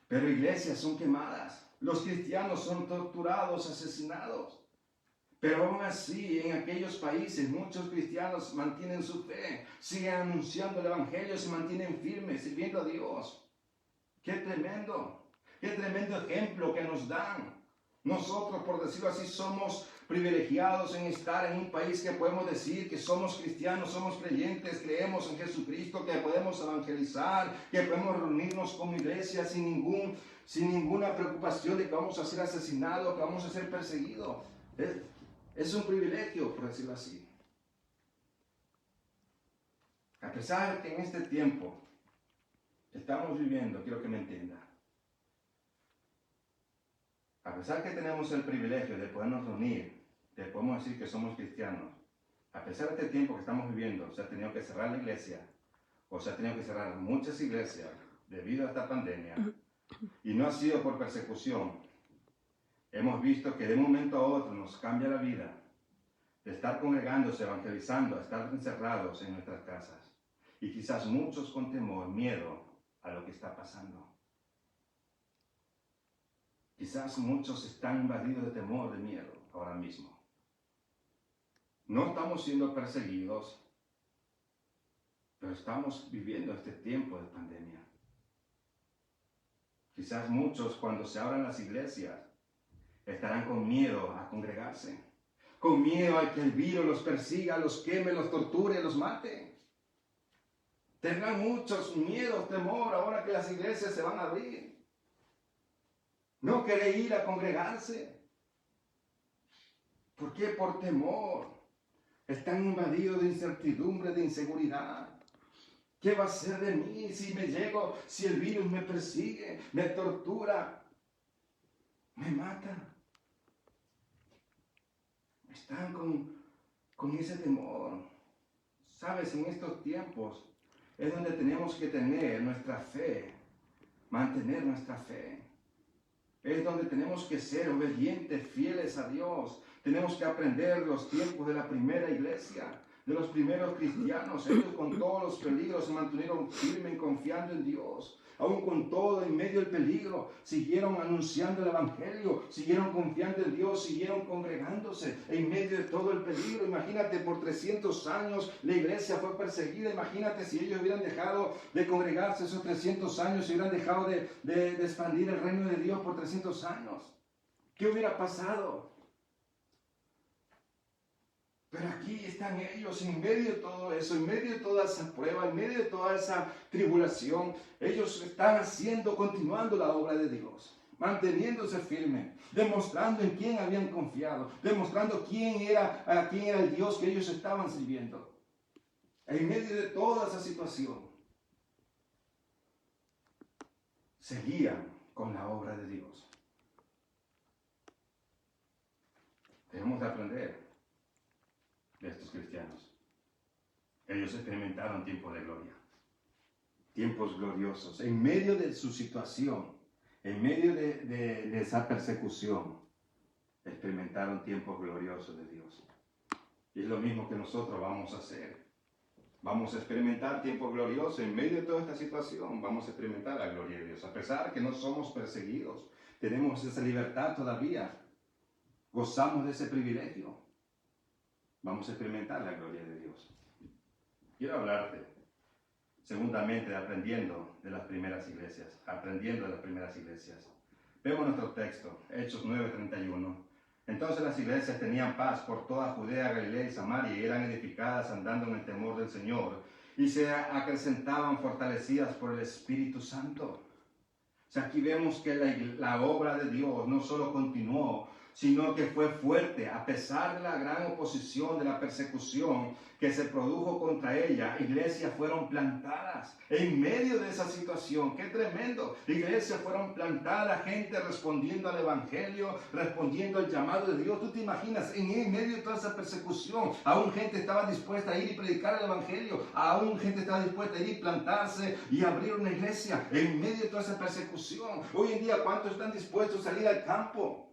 pero iglesias son quemadas, los cristianos son torturados, asesinados. Pero aún así, en aquellos países, muchos cristianos mantienen su fe, siguen anunciando el evangelio, se mantienen firmes, sirviendo a Dios. ¡Qué tremendo! ¡Qué tremendo ejemplo que nos dan! Nosotros, por decirlo así, somos privilegiados en estar en un país que podemos decir que somos cristianos, somos creyentes, creemos en Jesucristo, que podemos evangelizar, que podemos reunirnos como iglesia sin ninguna preocupación de que vamos a ser asesinados, que vamos a ser perseguidos. Es un privilegio, por decirlo así. A pesar que en este tiempo que estamos viviendo, quiero que me entienda, a pesar que tenemos el privilegio de podernos reunir, de podemos decir que somos cristianos, a pesar de este tiempo que estamos viviendo, se ha tenido que cerrar la iglesia, o se ha tenido que cerrar muchas iglesias, debido a esta pandemia, y no ha sido por persecución, hemos visto que de un momento a otro nos cambia la vida, de estar congregándose, evangelizando, a estar encerrados en nuestras casas. Y quizás muchos con temor, miedo a lo que está pasando. Quizás muchos están invadidos de temor, de miedo ahora mismo. No estamos siendo perseguidos, pero estamos viviendo este tiempo de pandemia. Quizás muchos, cuando se abran las iglesias, estarán con miedo a congregarse, con miedo a que el virus los persiga, los queme, los torture, los mate. Tendrán muchos miedos, temor, ahora que las iglesias se van a abrir. No quiere ir a congregarse. ¿Por qué? Por temor. Están invadidos de incertidumbre, de inseguridad. ¿Qué va a ser de mí si me llego, si el virus me persigue, me tortura, me mata? Están con ese temor. Sabes, en estos tiempos es donde tenemos que tener nuestra fe, mantener nuestra fe. Es donde tenemos que ser obedientes, fieles a Dios. Tenemos que aprender los tiempos de la primera iglesia, de los primeros cristianos. Ellos con todos los peligros se mantuvieron firmes, confiando en Dios. Aún con todo, en medio del peligro, siguieron anunciando el evangelio, siguieron confiando en Dios, siguieron congregándose en medio de todo el peligro. Imagínate, por 300 años la iglesia fue perseguida. Imagínate si ellos hubieran dejado de congregarse esos 300 años, si hubieran dejado de expandir el reino de Dios por 300 años. ¿Qué hubiera pasado? Pero aquí están ellos en medio de todo eso, en medio de toda esa prueba, en medio de toda esa tribulación. Ellos están continuando la obra de Dios, manteniéndose firmes, demostrando en quién habían confiado, demostrando quién era el Dios que ellos estaban sirviendo. En medio de toda esa situación, seguían con la obra de Dios. Debemos de aprender de estos cristianos. Ellos experimentaron tiempos de gloria, tiempos gloriosos. En medio de su situación, en medio de esa persecución, experimentaron tiempos gloriosos de Dios. Y es lo mismo que nosotros vamos a hacer. Vamos a experimentar tiempos gloriosos en medio de toda esta situación. Vamos a experimentar la gloria de Dios. A pesar de que no somos perseguidos, tenemos esa libertad todavía. Gozamos de ese privilegio. Vamos a experimentar la gloria de Dios. Quiero hablarte, segundamente, aprendiendo de las primeras iglesias. Vemos nuestro texto, Hechos 9:31. Entonces las iglesias tenían paz por toda Judea, Galilea y Samaria, y eran edificadas andando en el temor del Señor, y se acrecentaban fortalecidas por el Espíritu Santo. O sea, aquí vemos que la obra de Dios no solo continuó, sino que fue fuerte, a pesar de la gran oposición, de la persecución que se produjo contra ella. Iglesias fueron plantadas en medio de esa situación. ¡Qué tremendo! Iglesias fueron plantadas, gente respondiendo al evangelio, respondiendo al llamado de Dios. ¿Tú te imaginas? En medio de toda esa persecución, aún gente estaba dispuesta a ir y predicar el evangelio, aún gente estaba dispuesta a ir y plantarse y abrir una iglesia en medio de toda esa persecución. Hoy en día, ¿cuántos están dispuestos a salir al campo?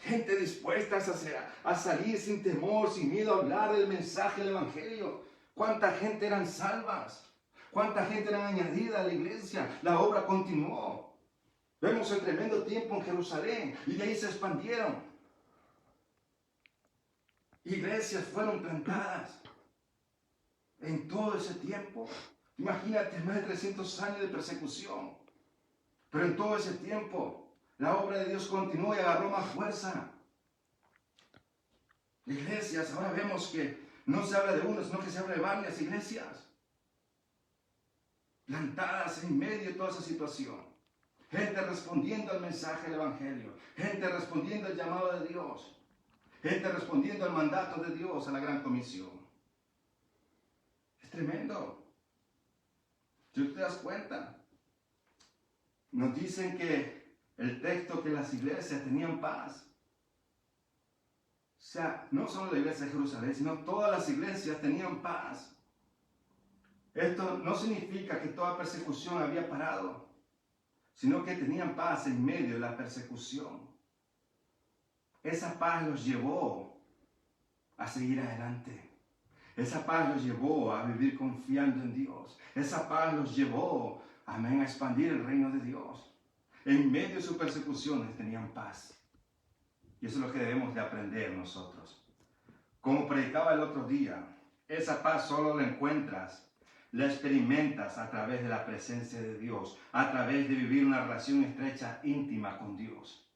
Gente dispuesta a salir sin temor, sin miedo a hablar del mensaje del evangelio. ¿Cuánta gente eran salvas? ¿Cuánta gente eran añadida a la iglesia? La obra continuó. Vemos el tremendo tiempo en Jerusalén y de ahí se expandieron. Iglesias fueron plantadas en todo ese tiempo. Imagínate, más de 300 años de persecución. Pero en todo ese tiempo la obra de Dios continuó y agarró más fuerza. Iglesias, ahora vemos que no se habla de uno, sino que se habla de varias iglesias plantadas en medio de toda esa situación. Gente respondiendo al mensaje del evangelio, gente respondiendo al llamado de Dios, gente respondiendo al mandato de Dios, a la gran comisión. Es tremendo. Si tú te das cuenta, nos dicen que el texto, que las iglesias tenían paz. O sea, no solo la iglesia de Jerusalén, sino todas las iglesias tenían paz. Esto no significa que toda persecución había parado, sino que tenían paz en medio de la persecución. Esa paz los llevó a seguir adelante. Esa paz los llevó a vivir confiando en Dios. Esa paz los llevó, amén, a expandir el reino de Dios. En medio de sus persecuciones tenían paz. Y eso es lo que debemos de aprender nosotros. Como predicaba el otro día, esa paz solo la encuentras, la experimentas a través de la presencia de Dios, a través de vivir una relación estrecha, íntima con Dios.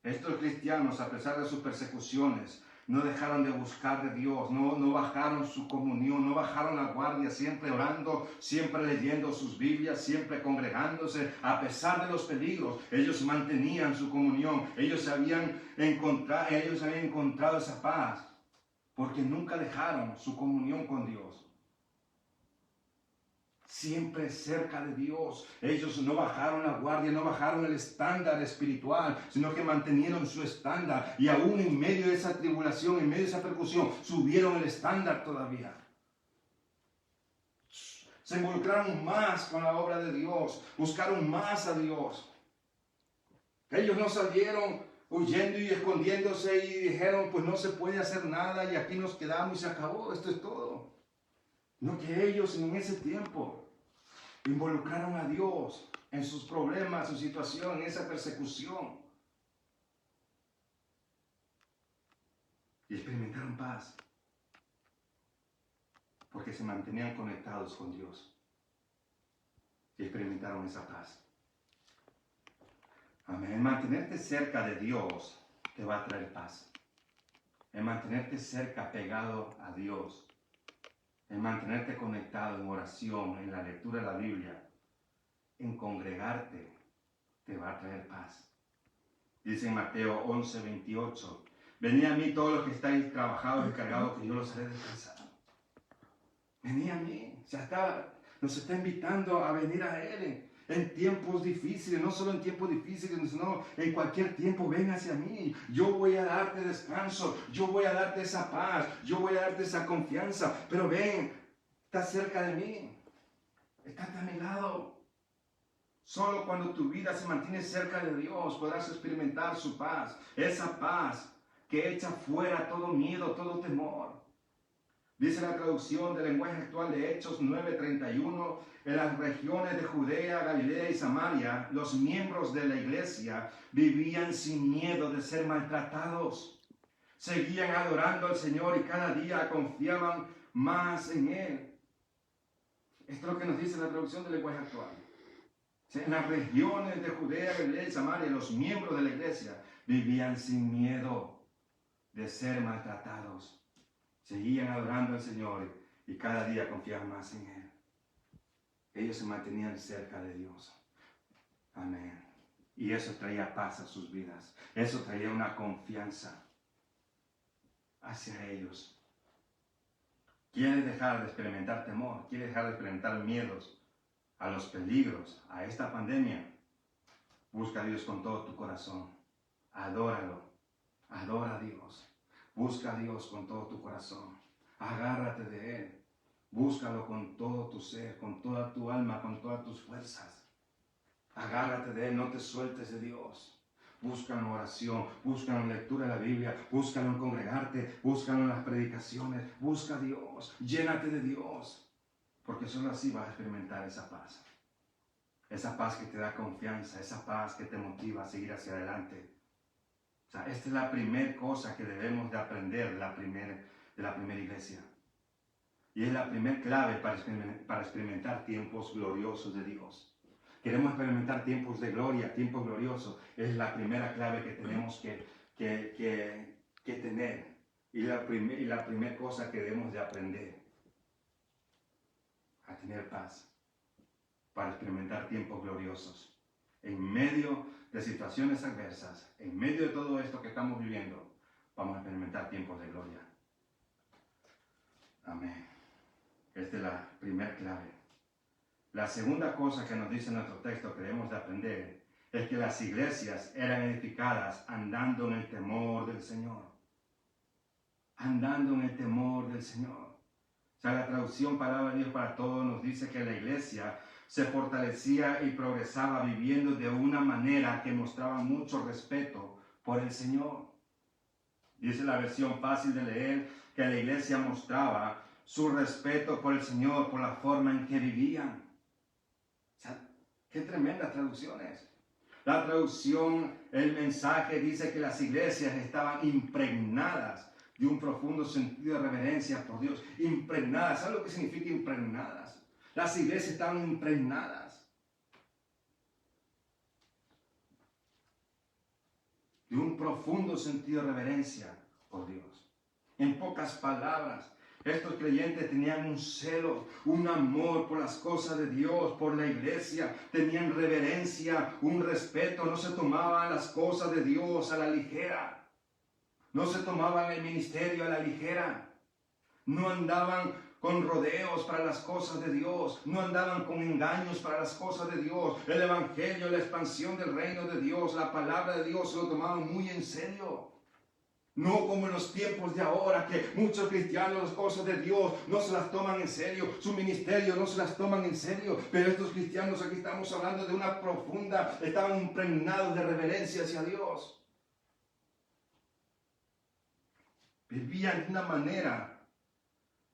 Estos cristianos, a pesar de sus persecuciones, no dejaron de buscar de Dios, no bajaron su comunión, no bajaron la guardia, siempre orando, siempre leyendo sus Biblias, siempre congregándose. A pesar de los peligros, ellos mantenían su comunión. Ellos habían encontrado esa paz, porque nunca dejaron su comunión con Dios. Siempre cerca de Dios. Ellos no bajaron la guardia, no bajaron el estándar espiritual, sino que mantenieron su estándar. Y aún en medio de esa tribulación, en medio de esa persecución, subieron el estándar todavía. Se involucraron más con la obra de Dios, buscaron más a Dios. Ellos no salieron huyendo y escondiéndose y dijeron, pues no se puede hacer nada y aquí nos quedamos y se acabó, esto es todo. No, que ellos en ese tiempo involucraron a Dios en sus problemas, su situación, en esa persecución. Y experimentaron paz. Porque se mantenían conectados con Dios. Y experimentaron esa paz. Amén. El mantenerte cerca de Dios te va a traer paz. El mantenerte cerca, pegado a Dios. En mantenerte conectado en oración, en la lectura de la Biblia, en congregarte, te va a traer paz. Dice en Mateo 11:28, venid a mí todos los que estáis trabajados y cargados, que yo los haré descansar. Venid a mí, nos está invitando a venir a Él en tiempos difíciles, no solo en tiempos difíciles, sino en cualquier tiempo. Ven hacia mí, yo voy a darte descanso, yo voy a darte esa paz, yo voy a darte esa confianza, pero ven, está cerca de mí, está a mi lado. Solo cuando tu vida se mantiene cerca de Dios podrás experimentar su paz, esa paz que echa fuera todo miedo, todo temor. Dice la traducción del lenguaje actual de Hechos 9:31, en las regiones de Judea, Galilea y Samaria, los miembros de la iglesia vivían sin miedo de ser maltratados. Seguían adorando al Señor y cada día confiaban más en Él. Esto es lo que nos dice la traducción del lenguaje actual. En las regiones de Judea, Galilea y Samaria, los miembros de la iglesia vivían sin miedo de ser maltratados. Seguían adorando al Señor y cada día confiaban más en Él. Ellos se mantenían cerca de Dios. Amén. Y eso traía paz a sus vidas. Eso traía una confianza hacia ellos. ¿Quieres dejar de experimentar temor? ¿Quieres dejar de experimentar miedos a los peligros, a esta pandemia? Busca a Dios con todo tu corazón. Adóralo. Adora a Dios. Busca a Dios con todo tu corazón. Agárrate de Él. Búscalo con todo tu ser, con toda tu alma, con todas tus fuerzas. Agárrate de Él, no te sueltes de Dios. Búscalo en oración, búscalo en lectura de la Biblia, búscalo en congregarte, búscalo en las predicaciones. Busca a Dios, llénate de Dios. Porque solo así vas a experimentar esa paz. Esa paz que te da confianza, esa paz que te motiva a seguir hacia adelante. O sea, esta es la primera cosa que debemos de aprender de la primera iglesia. Y es la primera clave para experimentar tiempos gloriosos de Dios. Queremos experimentar tiempos de gloria, tiempos gloriosos. Es la primera clave que tenemos que tener. Y la primera cosa que debemos de aprender. A tener paz. Para experimentar tiempos gloriosos. En medio de situaciones adversas, en medio de todo esto que estamos viviendo, vamos a experimentar tiempos de gloria. Amén. Esta es la primera clave. La segunda cosa que nos dice nuestro texto que debemos de aprender es que las iglesias eran edificadas andando en el temor del Señor. Andando en el temor del Señor. O sea, la traducción Palabra de Dios para Todos nos dice que la iglesia se fortalecía y progresaba viviendo de una manera que mostraba mucho respeto por el Señor. Dice la versión fácil de leer que la iglesia mostraba su respeto por el Señor, por la forma en que vivían. O sea, qué tremendas traducciones. La traducción, el mensaje dice que las iglesias estaban impregnadas de un profundo sentido de reverencia por Dios. Impregnadas. ¿Sabes lo que significa impregnadas? Las iglesias estaban impregnadas de un profundo sentido de reverencia por Dios. En pocas palabras, estos creyentes tenían un celo, un amor por las cosas de Dios, por la iglesia. Tenían reverencia, un respeto. No se tomaban las cosas de Dios a la ligera. No se tomaban el ministerio a la ligera. No andaban con rodeos para las cosas de Dios. No andaban con engaños para las cosas de Dios. El evangelio, la expansión del reino de Dios, la palabra de Dios se lo tomaban muy en serio. No como en los tiempos de ahora, que muchos cristianos las cosas de Dios no se las toman en serio, su ministerio no se las toman en serio, pero estos cristianos aquí estamos hablando de una profunda, estaban impregnados de reverencia hacia Dios. Vivían de una manera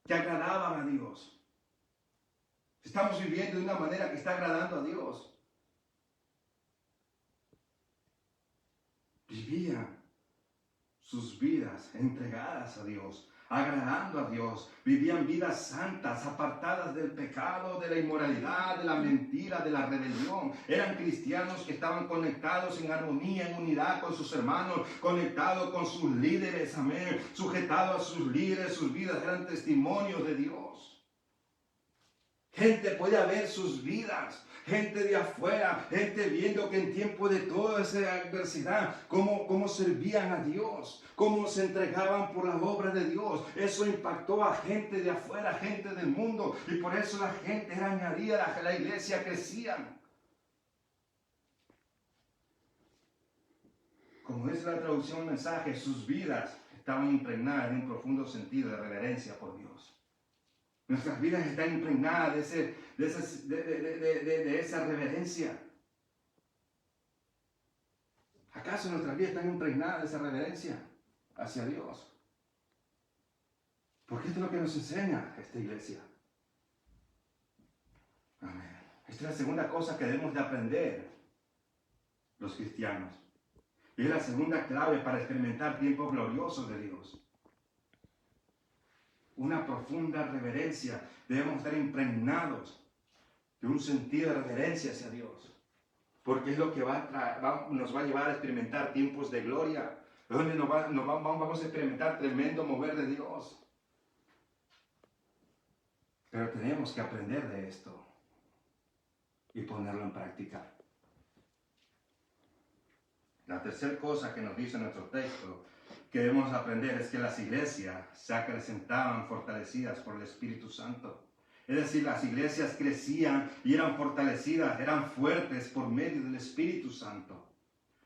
que agradaban a Dios. Estamos viviendo de una manera que está agradando a Dios. Vivían sus vidas entregadas a Dios, agradando a Dios. Vivían vidas santas, apartadas del pecado, de la inmoralidad, de la mentira, de la rebelión. Eran cristianos que estaban conectados en armonía, en unidad con sus hermanos, conectados con sus líderes, amén, sujetados a sus líderes. Sus vidas eran testimonios de Dios. Gente puede ver sus vidas, gente de afuera, gente viendo que en tiempo de toda esa adversidad, cómo servían a Dios, cómo se entregaban por la obra de Dios. Eso impactó a gente de afuera, gente del mundo, y por eso la gente era añadida, la iglesia crecía. Como dice la traducción del mensaje, sus vidas estaban impregnadas de un profundo sentido de reverencia por Dios. Nuestras vidas están impregnadas de esa reverencia. ¿Acaso nuestras vidas están impregnadas de esa reverencia hacia Dios? Porque esto es lo que nos enseña esta iglesia. Amén. Esta es la segunda cosa que debemos de aprender los cristianos. Y es la segunda clave para experimentar tiempos gloriosos de Dios. Una profunda reverencia. Debemos estar impregnados de un sentido de reverencia hacia Dios. Porque es lo que nos va a llevar a experimentar tiempos de gloria. Donde vamos a experimentar tremendo mover de Dios. Pero tenemos que aprender de esto y ponerlo en práctica. La tercera cosa que nos dice nuestro texto que debemos aprender es que las iglesias se acrecentaban fortalecidas por el Espíritu Santo. Es decir, las iglesias crecían y eran fortalecidas, eran fuertes por medio del Espíritu Santo.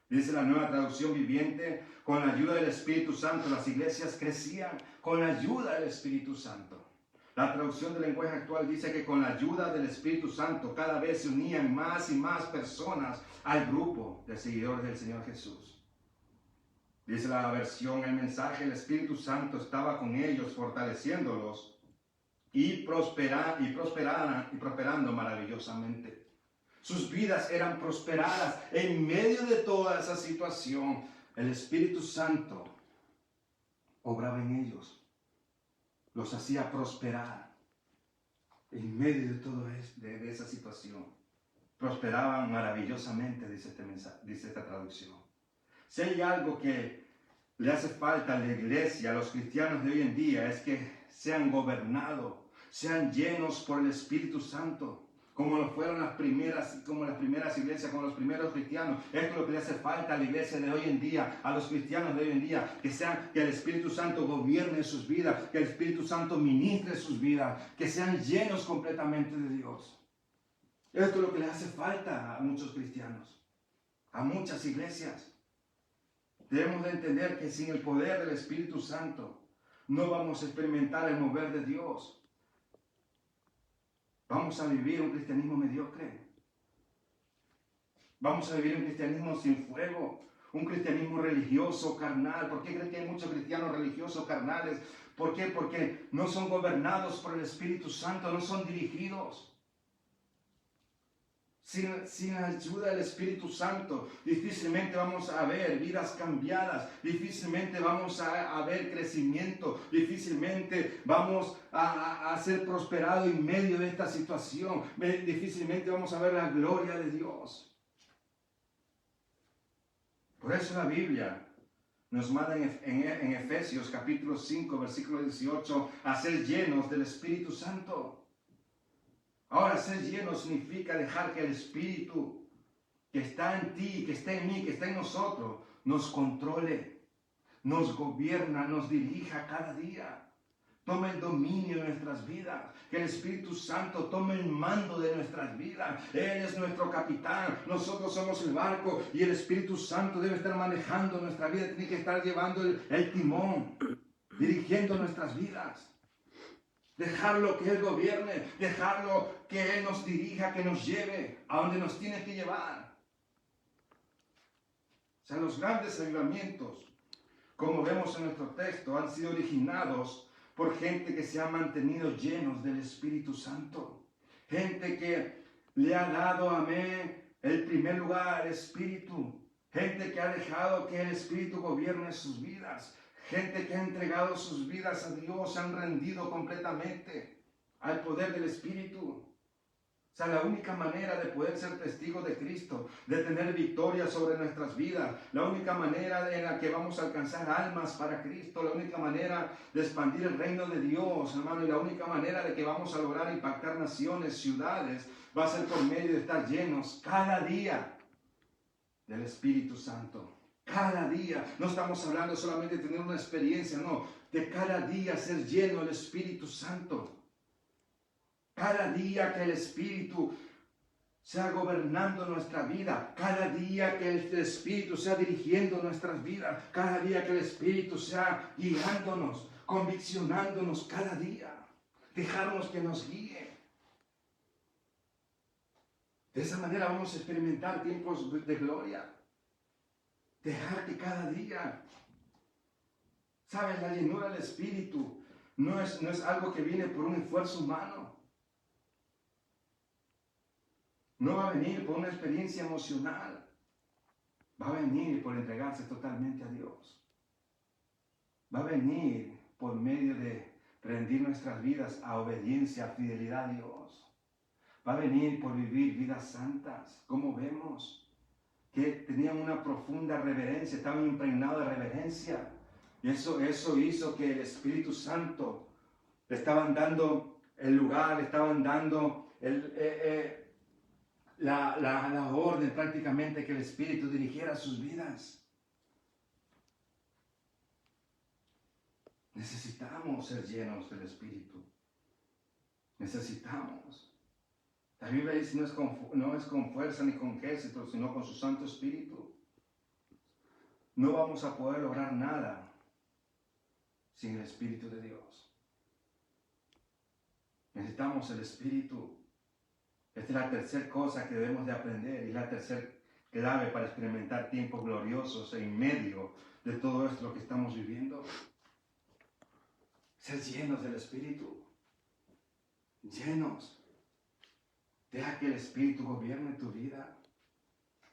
Dice la Nueva Traducción Viviente, con la ayuda del Espíritu Santo las iglesias crecían con la ayuda del Espíritu Santo. La traducción del lenguaje actual dice que con la ayuda del Espíritu Santo cada vez se unían más y más personas al grupo de seguidores del Señor Jesús. Dice la versión, el mensaje, el Espíritu Santo estaba con ellos, fortaleciéndolos y prosperando maravillosamente. Sus vidas eran prosperadas en medio de toda esa situación. El Espíritu Santo obraba en ellos, los hacía prosperar en medio de toda esa situación. Prosperaban maravillosamente, dice esta traducción. Si hay algo que le hace falta a la iglesia, a los cristianos de hoy en día, es que sean gobernados, sean llenos por el Espíritu Santo, como lo fueron las primeras iglesias, como los primeros cristianos. Esto es lo que le hace falta a la iglesia de hoy en día, a los cristianos de hoy en día, que el Espíritu Santo gobierne sus vidas, que el Espíritu Santo ministre sus vidas, que sean llenos completamente de Dios. Esto es lo que le hace falta a muchos cristianos, a muchas iglesias. Debemos de entender que sin el poder del Espíritu Santo no vamos a experimentar el mover de Dios. Vamos a vivir un cristianismo mediocre. Vamos a vivir un cristianismo sin fuego, un cristianismo religioso, carnal. ¿Por qué creen que hay muchos cristianos religiosos, carnales? ¿Por qué? Porque no son gobernados por el Espíritu Santo, no son dirigidos. Sin la ayuda del Espíritu Santo, difícilmente vamos a ver vidas cambiadas, difícilmente vamos a ver crecimiento, difícilmente vamos a ser prosperados en medio de esta situación, difícilmente vamos a ver la gloria de Dios. Por eso la Biblia nos manda en Efesios capítulo 5, versículo 18, a ser llenos del Espíritu Santo. Ahora, ser lleno significa dejar que el Espíritu que está en ti, que está en mí, que está en nosotros, nos controle, nos gobierna, nos dirija cada día. Tome el dominio de nuestras vidas. Que el Espíritu Santo tome el mando de nuestras vidas. Él es nuestro capitán. Nosotros somos el barco y el Espíritu Santo debe estar manejando nuestra vida. Tiene que estar llevando el timón, dirigiendo nuestras vidas. Dejarlo que Él gobierne, dejarlo que Él nos dirija, que nos lleve a donde nos tiene que llevar. O sea, los grandes avivamientos, como vemos en nuestro texto, han sido originados por gente que se ha mantenido llenos del Espíritu Santo. Gente que le ha dado, amén, el primer lugar al Espíritu. Gente que ha dejado que el Espíritu gobierne sus vidas. Gente que ha entregado sus vidas a Dios, se han rendido completamente al poder del Espíritu. O sea, la única manera de poder ser testigos de Cristo, de tener victoria sobre nuestras vidas, la única manera en la que vamos a alcanzar almas para Cristo, la única manera de expandir el reino de Dios, hermano, y la única manera de que vamos a lograr impactar naciones, ciudades, va a ser por medio de estar llenos cada día del Espíritu Santo. Cada día, no estamos hablando solamente de tener una experiencia, no, de cada día ser lleno del Espíritu Santo. Cada día que el Espíritu sea gobernando nuestra vida, cada día que el Espíritu sea dirigiendo nuestras vidas, cada día que el Espíritu sea guiándonos, conviccionándonos cada día, dejarnos que nos guíe. De esa manera vamos a experimentar tiempos de gloria. Dejar que cada día, ¿sabes? La llenura del Espíritu no es algo que viene por un esfuerzo humano. No va a venir por una experiencia emocional. Va a venir por entregarse totalmente a Dios. Va a venir por medio de rendir nuestras vidas a obediencia, a fidelidad a Dios. Va a venir por vivir vidas santas, como vemos. Que tenían una profunda reverencia, estaban impregnados de reverencia. Y eso hizo que el Espíritu Santo le estaban dando el lugar, le estaban dando la orden prácticamente que el Espíritu dirigiera sus vidas. Necesitamos ser llenos del Espíritu. Necesitamos. La Biblia dice no es con fuerza ni con ejército, sino con su Santo Espíritu. No vamos a poder lograr nada sin el Espíritu de Dios. Necesitamos el Espíritu. Esta es la tercera cosa que debemos de aprender y la tercera clave para experimentar tiempos gloriosos en medio de todo esto que estamos viviendo. Ser llenos del Espíritu. Llenos. Deja que el Espíritu gobierne tu vida.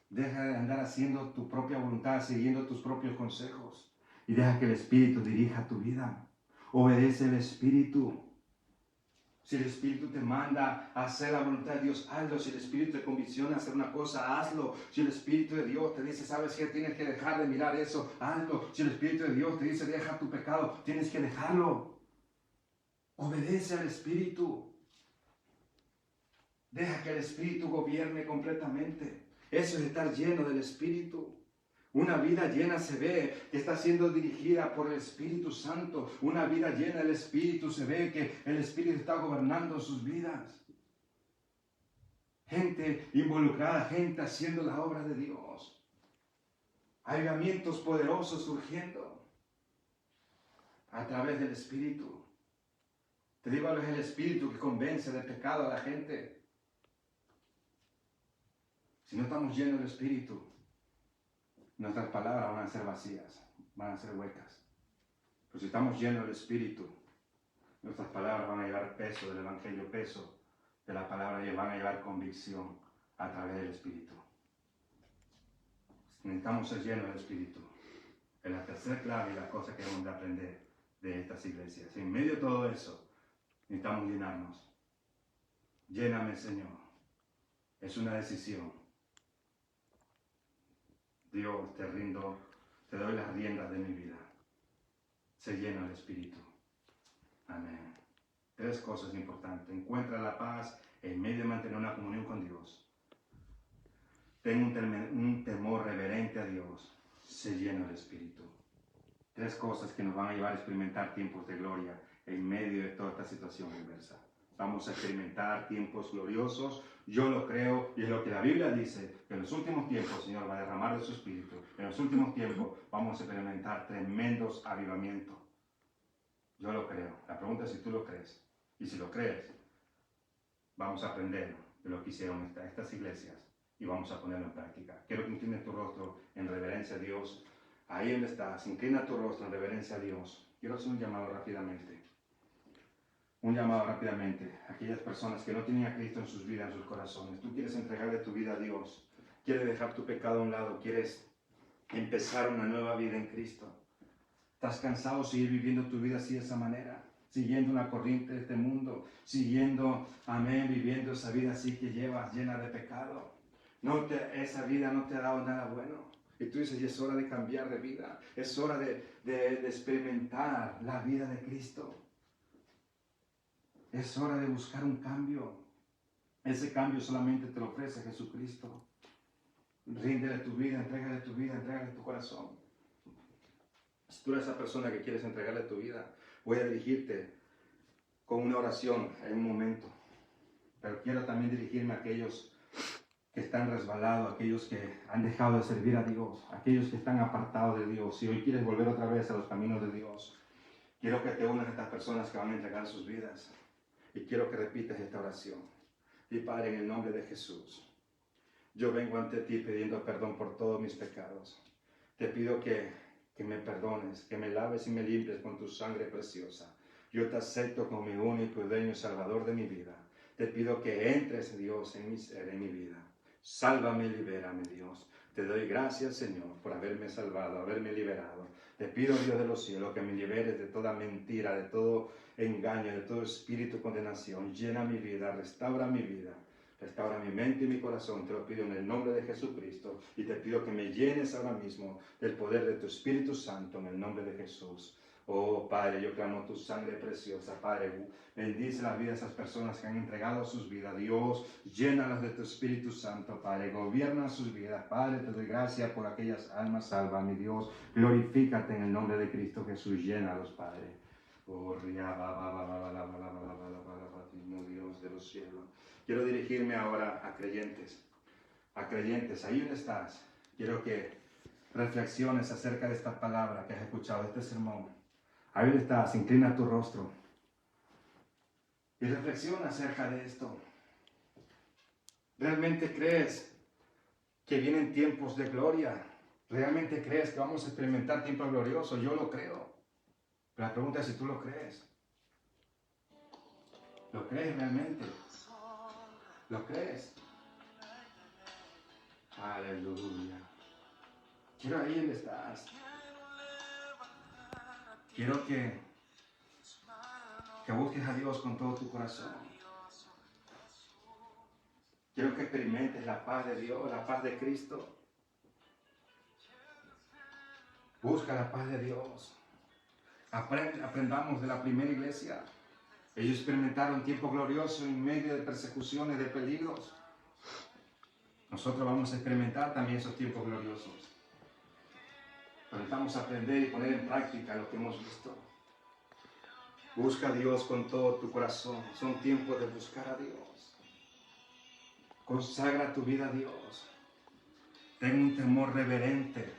Deja de andar haciendo tu propia voluntad, siguiendo tus propios consejos. Y deja que el Espíritu dirija tu vida. Obedece el Espíritu. Si el Espíritu te manda a hacer la voluntad de Dios, hazlo. Si el Espíritu te convicciona a hacer una cosa, hazlo. Si el Espíritu de Dios te dice, ¿sabes qué? Tienes que dejar de mirar eso, hazlo. Si el Espíritu de Dios te dice, deja tu pecado, tienes que dejarlo. Obedece al Espíritu. Deja que el Espíritu gobierne completamente. Eso es estar lleno del Espíritu. Una vida llena se ve que está siendo dirigida por el Espíritu Santo. Una vida llena del Espíritu se ve que el Espíritu está gobernando sus vidas. Gente involucrada, gente haciendo la obra de Dios. Avivamientos poderosos surgiendo a través del Espíritu. Te digo, es el Espíritu que convence del pecado a la gente. Si no estamos llenos del Espíritu, nuestras palabras van a ser vacías, van a ser huecas. Pero si estamos llenos del Espíritu, nuestras palabras van a llevar peso del Evangelio, peso de la palabra, y van a llevar convicción a través del Espíritu. Necesitamos ser llenos del Espíritu. Es la tercera clave y la cosa que debemos de aprender de estas iglesias. En medio de todo eso, necesitamos llenarnos. Lléname, Señor. Es una decisión. Dios, te rindo, te doy las riendas de mi vida. Se llena el Espíritu. Amén. 3 cosas importantes. Encuentra la paz en medio de mantener una comunión con Dios. Ten un temor reverente a Dios. Se llena el Espíritu. 3 cosas que nos van a llevar a experimentar tiempos de gloria en medio de toda esta situación adversa. Vamos a experimentar tiempos gloriosos. Yo lo creo y es lo que la Biblia dice, que en los últimos tiempos el Señor va a derramar de su Espíritu. En los últimos tiempos vamos a experimentar tremendos avivamientos. Yo lo creo. La pregunta es si tú lo crees. Y si lo crees, vamos a aprender de lo que hicieron estas iglesias y vamos a ponerlo en práctica. Quiero que inclines tu rostro en reverencia a Dios. Ahí donde estás, inclina tu rostro en reverencia a Dios. Quiero hacer un llamado rápidamente. Un llamado rápidamente a aquellas personas que no tienen a Cristo en sus vidas, en sus corazones. Tú quieres entregarle tu vida a Dios. Quieres dejar tu pecado a un lado. Quieres empezar una nueva vida en Cristo. ¿Estás cansado de seguir viviendo tu vida así de esa manera? Siguiendo una corriente de este mundo. Siguiendo, amén, viviendo esa vida así que llevas llena de pecado. Esa vida no te ha dado nada bueno. Y tú dices, y es hora de cambiar de vida. Es hora de experimentar la vida de Cristo. Es hora de buscar un cambio. Ese cambio solamente te lo ofrece Jesucristo. Ríndele tu vida, entrégale tu corazón. Si tú eres esa persona que quieres entregarle tu vida, voy a dirigirte con una oración en un momento. Pero quiero también dirigirme a aquellos que están resbalados, aquellos que han dejado de servir a Dios, aquellos que están apartados de Dios. Si hoy quieres volver otra vez a los caminos de Dios, quiero que te unas a estas personas que van a entregar sus vidas. Y quiero que repitas esta oración. Y Padre, en el nombre de Jesús, yo vengo ante ti pidiendo perdón por todos mis pecados. Te pido que me perdones, que me laves y me limpies con tu sangre preciosa. Yo te acepto como mi único y dueño y salvador de mi vida. Te pido que entres, Dios, en mi ser, en mi vida. Sálvame y libérame, Dios. Te doy gracias, Señor, por haberme salvado, haberme liberado. Te pido, Dios de los cielos, que me liberes de toda mentira, de todo engaño, de todo espíritu de condenación. Llena mi vida, restaura mi vida. Restaura mi mente y mi corazón, te lo pido en el nombre de Jesucristo. Y te pido que me llenes ahora mismo del poder de tu Espíritu Santo en el nombre de Jesús. Oh Padre, yo clamo tu sangre preciosa, Padre. Bendice la vida de esas personas que han entregado sus vidas. Dios, llénalas de tu Espíritu Santo, Padre. Gobierna sus vidas. Padre, te doy gracias por aquellas almas salvas, mi Dios. Glorifícate en el nombre de Cristo Jesús. Llénalos, Padre. Oh, Dios de los cielos. Quiero dirigirme ahora a creyentes. A creyentes, ahí donde estás. Quiero que reflexiones acerca de esta palabra que has escuchado, de este sermón. Ahí donde estás, inclina tu rostro. Y reflexiona acerca de esto. ¿Realmente crees que vienen tiempos de gloria? ¿Realmente crees que vamos a experimentar tiempos gloriosos? Yo lo creo. Pero la pregunta es si tú lo crees. ¿Lo crees realmente? ¿Lo crees? Aleluya. Quiero ahí donde estás. Quiero que busques a Dios con todo tu corazón. Quiero que experimentes la paz de Dios, la paz de Cristo. Busca la paz de Dios. Aprendamos de la primera iglesia. Ellos experimentaron tiempo glorioso en medio de persecuciones, de peligros. Nosotros vamos a experimentar también esos tiempos gloriosos. Pero necesitamos aprender y poner en práctica lo que hemos visto. Busca a Dios con todo tu corazón. Son tiempos de buscar a Dios. Consagra tu vida a Dios. Ten un temor reverente.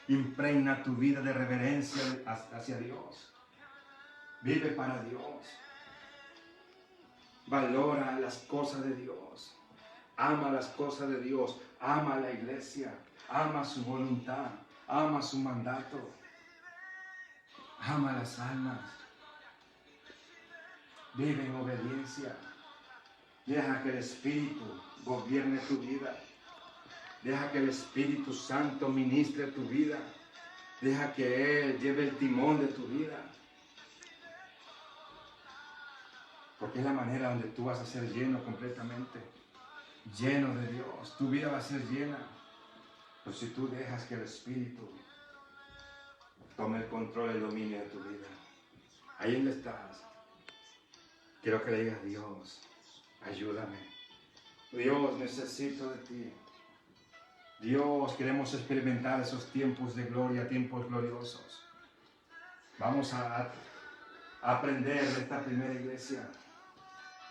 Impregna tu vida de reverencia hacia Dios. Vive para Dios. Valora las cosas de Dios. Ama las cosas de Dios. Ama la iglesia. Ama su voluntad. Ama su mandato. Ama las almas. Vive en obediencia. Deja que el Espíritu gobierne tu vida. Deja que el Espíritu Santo ministre tu vida. Deja que Él lleve el timón de tu vida. Porque es la manera donde tú vas a ser lleno completamente. Lleno de Dios. Tu vida va a ser llena. Pero si tú dejas que el Espíritu tome el control y el dominio de tu vida. Ahí donde estás. Quiero que le digas, Dios, ayúdame. Dios, necesito de ti. Dios, queremos experimentar esos tiempos de gloria, tiempos gloriosos. Vamos a aprender de esta primera iglesia.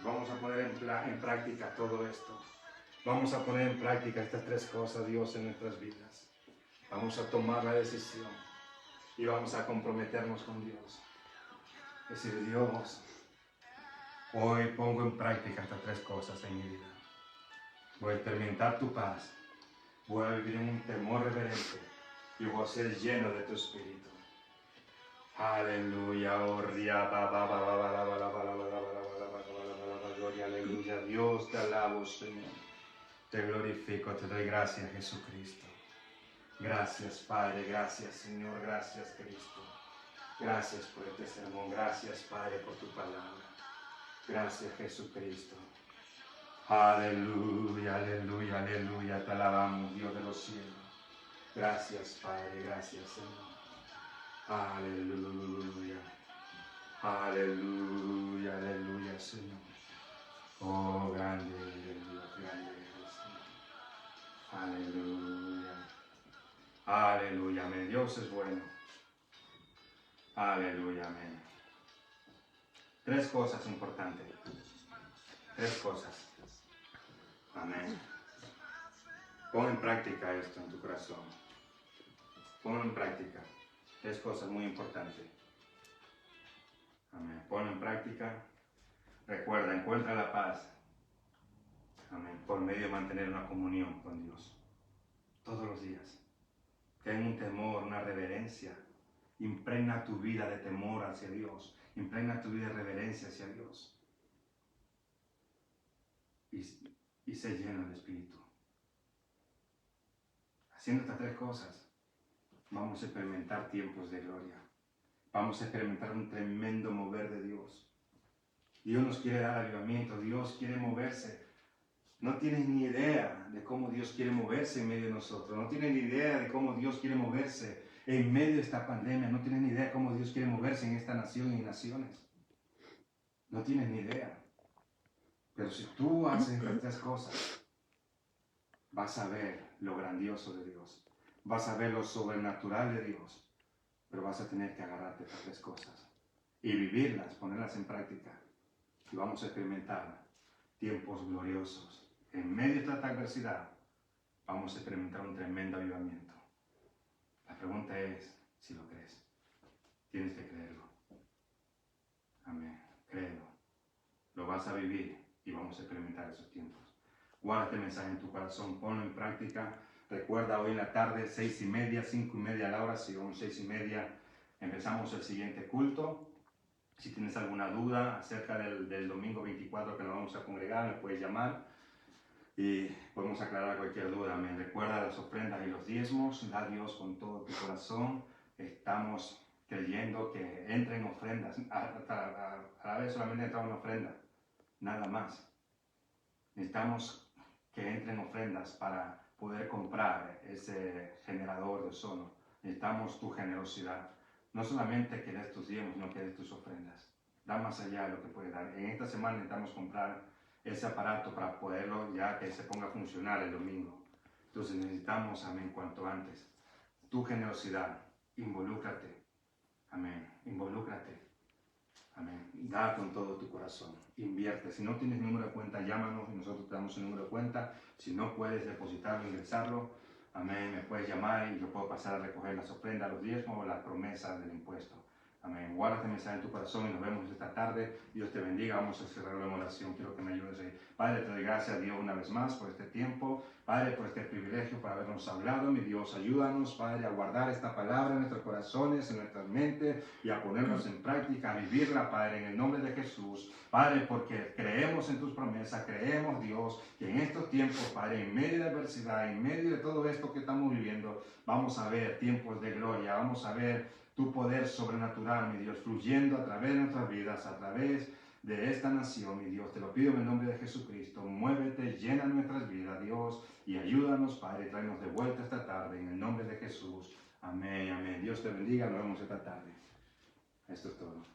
Vamos a poner en práctica todo esto. Vamos a poner en práctica estas tres cosas, Dios, en nuestras vidas. Vamos a tomar la decisión y vamos a comprometernos con Dios. Es decir, Dios, hoy pongo en práctica estas tres cosas en mi vida. Voy a experimentar tu paz. Voy a vivir en un temor reverente y voy a ser lleno de tu Espíritu. Aleluya, gloria, aleluya. Dios, te alabo, Señor. Te glorifico, te doy gracias, Jesucristo. Gracias, Padre, gracias, Señor, gracias, Cristo. Gracias por este sermón, gracias, Padre, por tu palabra. Gracias, Jesucristo. Aleluya, aleluya, aleluya, te alabamos, Dios de los cielos. Gracias, Padre, gracias, Señor. Aleluya, aleluya, aleluya, Señor. Oh, grande eres Dios, grande eres, Señor. Aleluya, aleluya, amén. Dios es bueno. Aleluya, amén. Tres cosas importantes. Tres cosas. Amén. Pon en práctica esto en tu corazón. Pon en práctica. Tres cosas muy importantes. Amén. Pon en práctica. Recuerda, encuentra la paz. Amén. Por medio de mantener una comunión con Dios. Todos los días. Ten un temor, una reverencia. Impregna tu vida de temor hacia Dios. Impregna tu vida de reverencia hacia Dios. Y sé lleno del Espíritu. Haciendo estas tres cosas, vamos a experimentar tiempos de gloria. Vamos a experimentar un tremendo mover de Dios. Dios nos quiere dar avivamiento. Dios quiere moverse. No tienes ni idea de cómo Dios quiere moverse en medio de nosotros. No tienes ni idea de cómo Dios quiere moverse en medio de esta pandemia. No tienes ni idea de cómo Dios quiere moverse en esta nación y naciones. No tienes ni idea. Pero si tú haces estas tres cosas, vas a ver lo grandioso de Dios. Vas a ver lo sobrenatural de Dios. Pero vas a tener que agarrarte estas tres cosas y vivirlas, ponerlas en práctica. Y vamos a experimentar tiempos gloriosos. En medio de esta adversidad, vamos a experimentar un tremendo avivamiento. La pregunta es si lo crees. Tienes que creerlo. Amén. Créelo. Lo vas a vivir y vamos a experimentar esos tiempos. Guarda este mensaje en tu corazón, ponlo en práctica. Recuerda, hoy en la tarde, 6:30, 5:30 a la hora, si vamos 6:30, empezamos el siguiente culto. Si tienes alguna duda acerca del domingo 24 que nos vamos a congregar, me puedes llamar y podemos aclarar cualquier duda. Me recuerda las ofrendas y los diezmos, da a Dios con todo tu corazón. Estamos creyendo que entren ofrendas, a la vez solamente entra una ofrenda, nada más. Necesitamos que entren ofrendas para poder comprar ese generador de ozono. Necesitamos tu generosidad. No solamente que des tus diezmos, sino que des tus ofrendas. Da más allá de lo que puedes dar. En esta semana necesitamos comprar ese aparato para poderlo ya que se ponga a funcionar el domingo. Entonces necesitamos, amén, cuanto antes. Tu generosidad, involúcrate. Amén, involúcrate. Amén. Da con todo tu corazón. Invierte. Si no tienes número de cuenta, llámanos y nosotros te damos el número de cuenta. Si no puedes depositarlo, ingresarlo, amén, me puedes llamar y yo puedo pasar a recoger las ofrendas, los diezmos o las promesas del impuesto. Amén. Guarda este mensaje en tu corazón y nos vemos esta tarde. Dios te bendiga. Vamos a cerrar la oración. Quiero que me ayudes ahí. Padre, te doy gracias a Dios una vez más por este tiempo. Padre, por este privilegio para habernos hablado. Mi Dios, ayúdanos, Padre, a guardar esta palabra en nuestros corazones, en nuestras mentes y a ponernos en práctica, a vivirla, Padre, en el nombre de Jesús. Padre, porque creemos en tus promesas, creemos, Dios, que en estos tiempos, Padre, en medio de adversidad, en medio de todo esto que estamos viviendo, vamos a ver tiempos de gloria, vamos a ver tu poder sobrenatural, mi Dios, fluyendo a través de nuestras vidas, a través de esta nación, mi Dios. Te lo pido en el nombre de Jesucristo. Muévete, llena nuestras vidas, Dios, y ayúdanos, Padre, tráenos de vuelta esta tarde, en el nombre de Jesús. Amén, amén. Dios te bendiga, nos vemos esta tarde. Esto es todo.